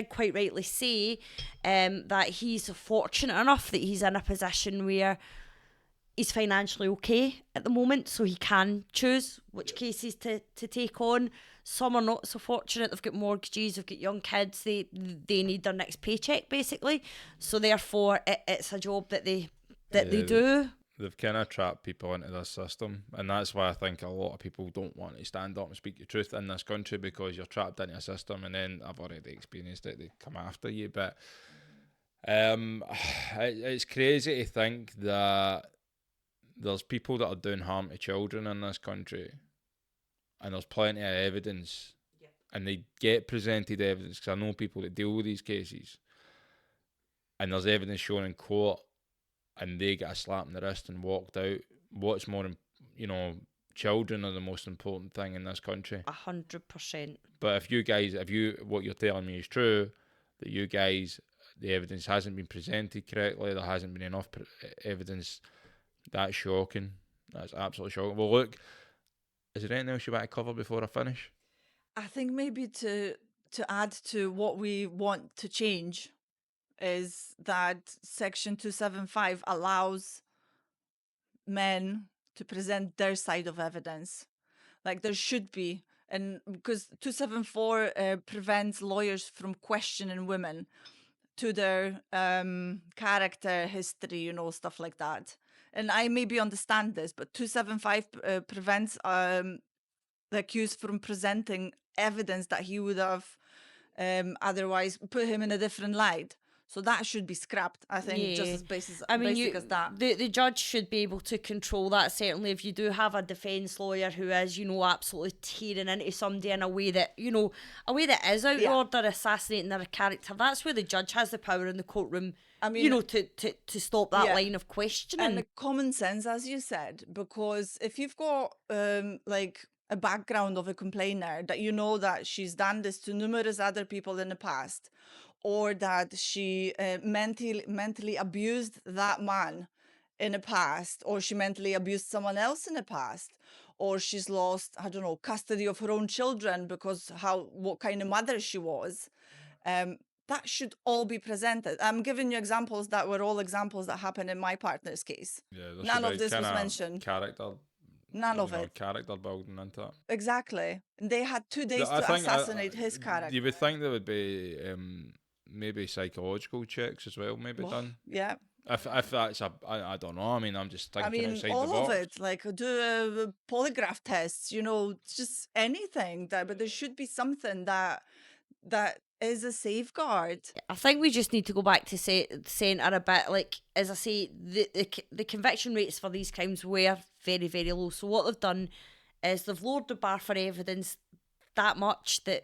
Speaker 3: quite rightly say that he's fortunate enough that he's in a position where he's financially okay at the moment, so he can choose which cases to take on. Some are not so fortunate. They've got mortgages, they've got young kids, they need their next paycheck basically. So therefore it's a job that they do.
Speaker 2: They've kind of trapped people into this system, and that's why I think a lot of people don't want to stand up and speak the truth in this country, because you're trapped into a system, and then I've already experienced it, they come after you. But it's crazy to think that there's people that are doing harm to children in this country, and there's plenty of evidence, and they get presented evidence, because I know people that deal with these cases, and there's evidence shown in court, and they get a slap in the wrist and walked out. What's more, children are the most important thing in this country.
Speaker 3: 100%.
Speaker 2: But what you're telling me is true, that you guys, the evidence hasn't been presented correctly, there hasn't been enough evidence, that's shocking. That's absolutely shocking. Well, look, is there anything else you want to cover before I finish?
Speaker 4: I think maybe to add to what we want to change is that Section 275 allows men to present their side of evidence. Like there should be, and because 274 prevents lawyers from questioning women to their character, history, stuff like that. And I maybe understand this, but 275 prevents the accused from presenting evidence that he would have otherwise put him in a different light. So that should be scrapped, I think, just as basic as that.
Speaker 3: The judge should be able to control that. Certainly, if you do have a defence lawyer who is, absolutely tearing into somebody in a way that, is out of order, assassinating their character, that's where the judge has the power in the courtroom, to stop that line of questioning.
Speaker 4: And the common sense, as you said, because if you've got, a background of a complainer, that that she's done this to numerous other people in the past, or that she mentally abused that man in the past, or she mentally abused someone else in the past, or she's lost, I don't know, custody of her own children because what kind of mother she was, that should all be presented. I'm giving you examples that were all examples that happened in my partner's case.
Speaker 2: Yeah,
Speaker 4: none of this was mentioned.
Speaker 2: Character.
Speaker 4: None of it.
Speaker 2: Character building into it.
Speaker 4: Exactly. They had 2 days to assassinate his character.
Speaker 2: You would think there would be maybe psychological checks as well, done.
Speaker 4: Yeah.
Speaker 2: If that's I don't know. I mean, I'm just thinking outside
Speaker 4: all
Speaker 2: the box.
Speaker 4: of it, like do polygraph tests, just anything. But there should be something that is a safeguard.
Speaker 3: I think we just need to go back to centre a bit. Like, as I say, the conviction rates for these crimes were very, very low. So what they've done is they've lowered the bar for evidence that much that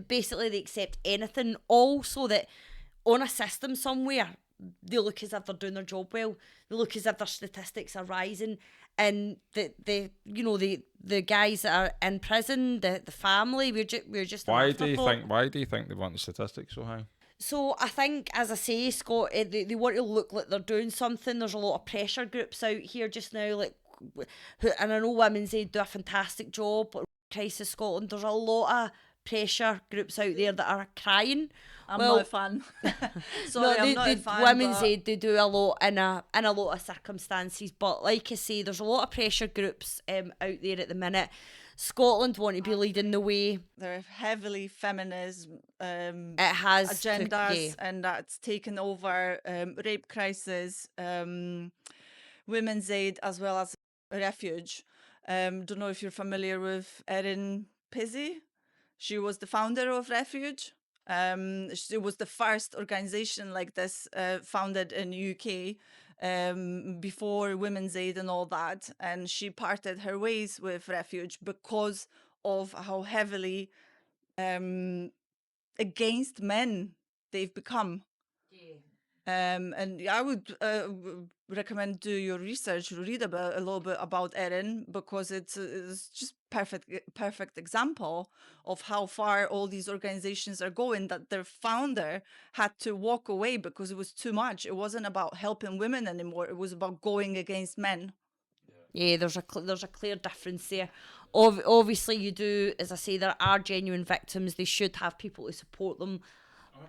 Speaker 3: basically they accept anything. Also, that on a system somewhere, they look as if they're doing their job well. They look as if their statistics are rising, and the guys that are in prison, the family, we're just.
Speaker 2: Why do you think they want the statistics so high?
Speaker 3: So I think, as I say, Scott, they want to look like they're doing something. There's a lot of pressure groups out here just now, and I know Women's Aid do a fantastic job. Crisis Scotland, there's a lot of pressure groups out there that are crying.
Speaker 4: I'm not a fan. Sorry, I'm not a fan.
Speaker 3: Women's Aid, they do a lot in a lot of circumstances, but like I say, there's a lot of pressure groups out there at the minute. Scotland want to be leading the way.
Speaker 4: They're heavily feminist
Speaker 3: it has
Speaker 4: agendas, and that's taken over rape crisis, Women's Aid, as well as Refuge. Don't know if you're familiar with Erin Pizzey. She was the founder of Refuge. It was the first organization like this founded in UK before Women's Aid and all that. And she parted her ways with Refuge because of how heavily against men they've become. And I would recommend do your research, read a little bit about Erin, because it's just perfect example of how far all these organizations are going, that their founder had to walk away because it was too much. It wasn't about helping women anymore. It was about going against men.
Speaker 3: Yeah, there's a clear difference there. Obviously, you do, as I say, there are genuine victims. They should have people to support them,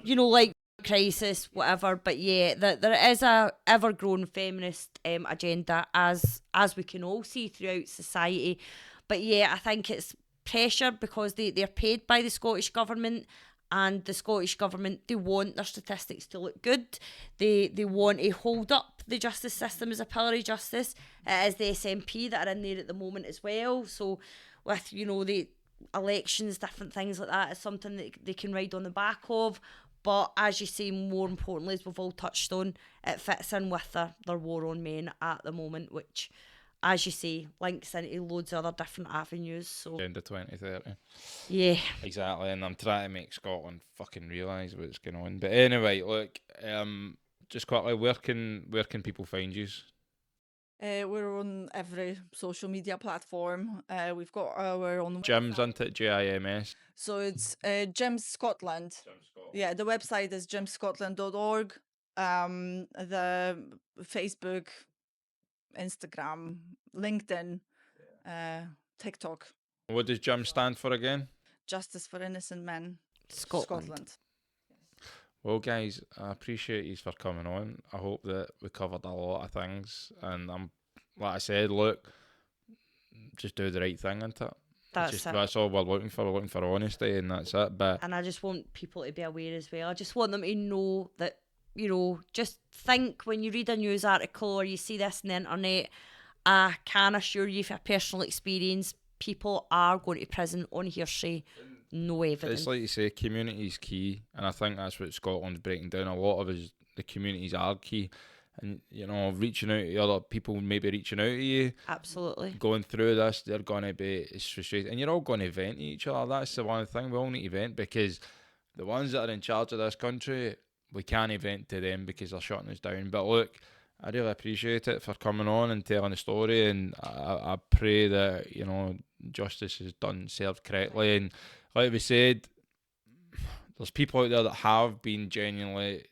Speaker 3: like crisis, whatever. But yeah, there is a ever-growing feminist agenda, as we can all see throughout society. But yeah, I think it's pressure because they're paid by the Scottish Government, and the Scottish Government, they want their statistics to look good. They want to hold up the justice system as a pillar of justice. It is the SNP that are in there at the moment as well. So with, the elections, different things like that is something that they can ride on the back of. But as you say, more importantly, as we've all touched on, it fits in with their war on men at the moment, which, as you say, links into loads of other different avenues. So
Speaker 2: Agenda 2030.
Speaker 3: Yeah.
Speaker 2: Exactly, and I'm trying to make Scotland fucking realise what's going on. But anyway, look, just quickly, where can people find you?
Speaker 4: We're on every social media platform. We've got our own
Speaker 2: JIMS,
Speaker 4: website.
Speaker 2: isn't it? JIMS.
Speaker 4: So it's JIMS Scotland. Yeah, the website is jimscotland.org. The Facebook, Instagram, LinkedIn, TikTok.
Speaker 2: What does JIMS stand for again?
Speaker 4: Justice for Innocent Men,
Speaker 3: Scotland.
Speaker 2: Well, guys, I appreciate you for coming on. I hope that we covered a lot of things, and like I said, look, just do the right thing, isn't it?
Speaker 3: That's it.
Speaker 2: That's all we're looking for. We're looking for honesty, and that's it. But
Speaker 3: And I just want people to be aware as well. I just want them to know that, just think when you read a news article or you see this on the internet, I can assure you from personal experience, people are going to prison on hearsay, no evidence.
Speaker 2: it's like you say, community is key, and I think that's what Scotland's breaking down. A lot of the communities are key, and reaching out to other people, maybe reaching out to you,
Speaker 3: Absolutely.
Speaker 2: going through this, they're going to be frustrated, and you're all going to vent to each other. That's the one thing, we all need to vent, because the ones that are in charge of this country, we can't vent to them because they're shutting us down. But look, I really appreciate it for coming on and telling the story, and I pray that justice is served correctly. And like we said, there's people out there that have been genuinely,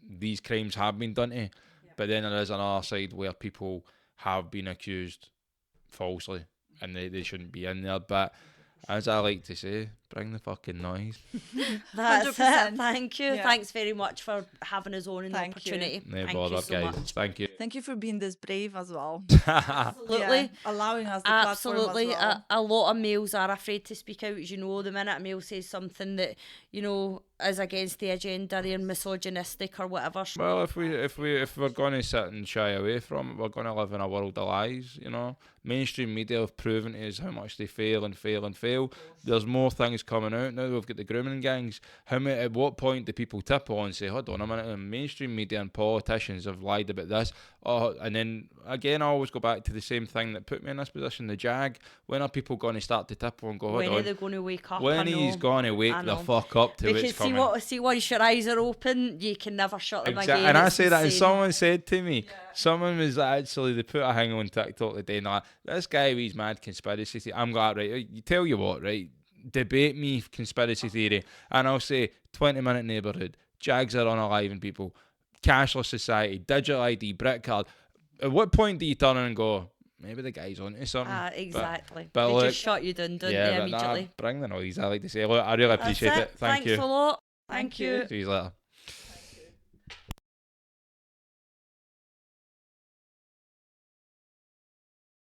Speaker 2: these crimes have been done to, but then there is another side where people have been accused falsely and they shouldn't be in there. But as I like to say, bring the fucking noise.
Speaker 3: That's
Speaker 4: 100%.
Speaker 3: it. Thank you.
Speaker 4: Yeah.
Speaker 3: Thanks very much for having us on and the
Speaker 4: Thank you.
Speaker 3: opportunity.
Speaker 2: No
Speaker 3: Thank
Speaker 2: bother,
Speaker 3: you so
Speaker 2: guys.
Speaker 3: much.
Speaker 2: Thank you.
Speaker 4: Thank you for being this brave as well.
Speaker 3: Absolutely.
Speaker 4: Yeah, allowing us the platform
Speaker 3: Absolutely.
Speaker 4: as well.
Speaker 3: A lot of males are afraid to speak out. As the minute a male says something that, is against the agenda, they're misogynistic or whatever.
Speaker 2: Well, if we're going to sit and shy away from it, we're going to live in a world of lies. Mainstream media have proven to us how much they fail and fail and fail. There's more things coming out now. We've got the grooming gangs. At what point do people tip on and say, hold on a minute, mainstream media and politicians have lied about this? And then again, I always go back to the same thing that put me in this position, the Jag. When are people going to start to tip on and go, hold on?
Speaker 3: When are they going to wake up?
Speaker 2: When he's going to wake the fuck up to
Speaker 3: because
Speaker 2: what's coming.
Speaker 3: See, once your eyes are open, you can never shut them again.
Speaker 2: And I
Speaker 3: It's
Speaker 2: say that, and
Speaker 3: insane.
Speaker 2: someone said to me, someone was actually, they put a thing on TikTok today, and they're like, this guy with his mad conspiracy theory. I'm like, right, you tell you what, right, debate me conspiracy theory, and I'll say 20-minute neighbourhood, Jags are unaliving people, cashless society, digital ID, brick card. At what point do you turn and go, maybe the guy's onto something?
Speaker 3: Exactly.
Speaker 2: But
Speaker 3: they
Speaker 2: look,
Speaker 3: just shut you down, don't they,
Speaker 2: but
Speaker 3: immediately?
Speaker 2: bring the noise, I like to say. Look, I really appreciate it. Thank
Speaker 3: Thanks
Speaker 2: you.
Speaker 3: a lot.
Speaker 4: Thank
Speaker 3: Thank you.
Speaker 2: See you later.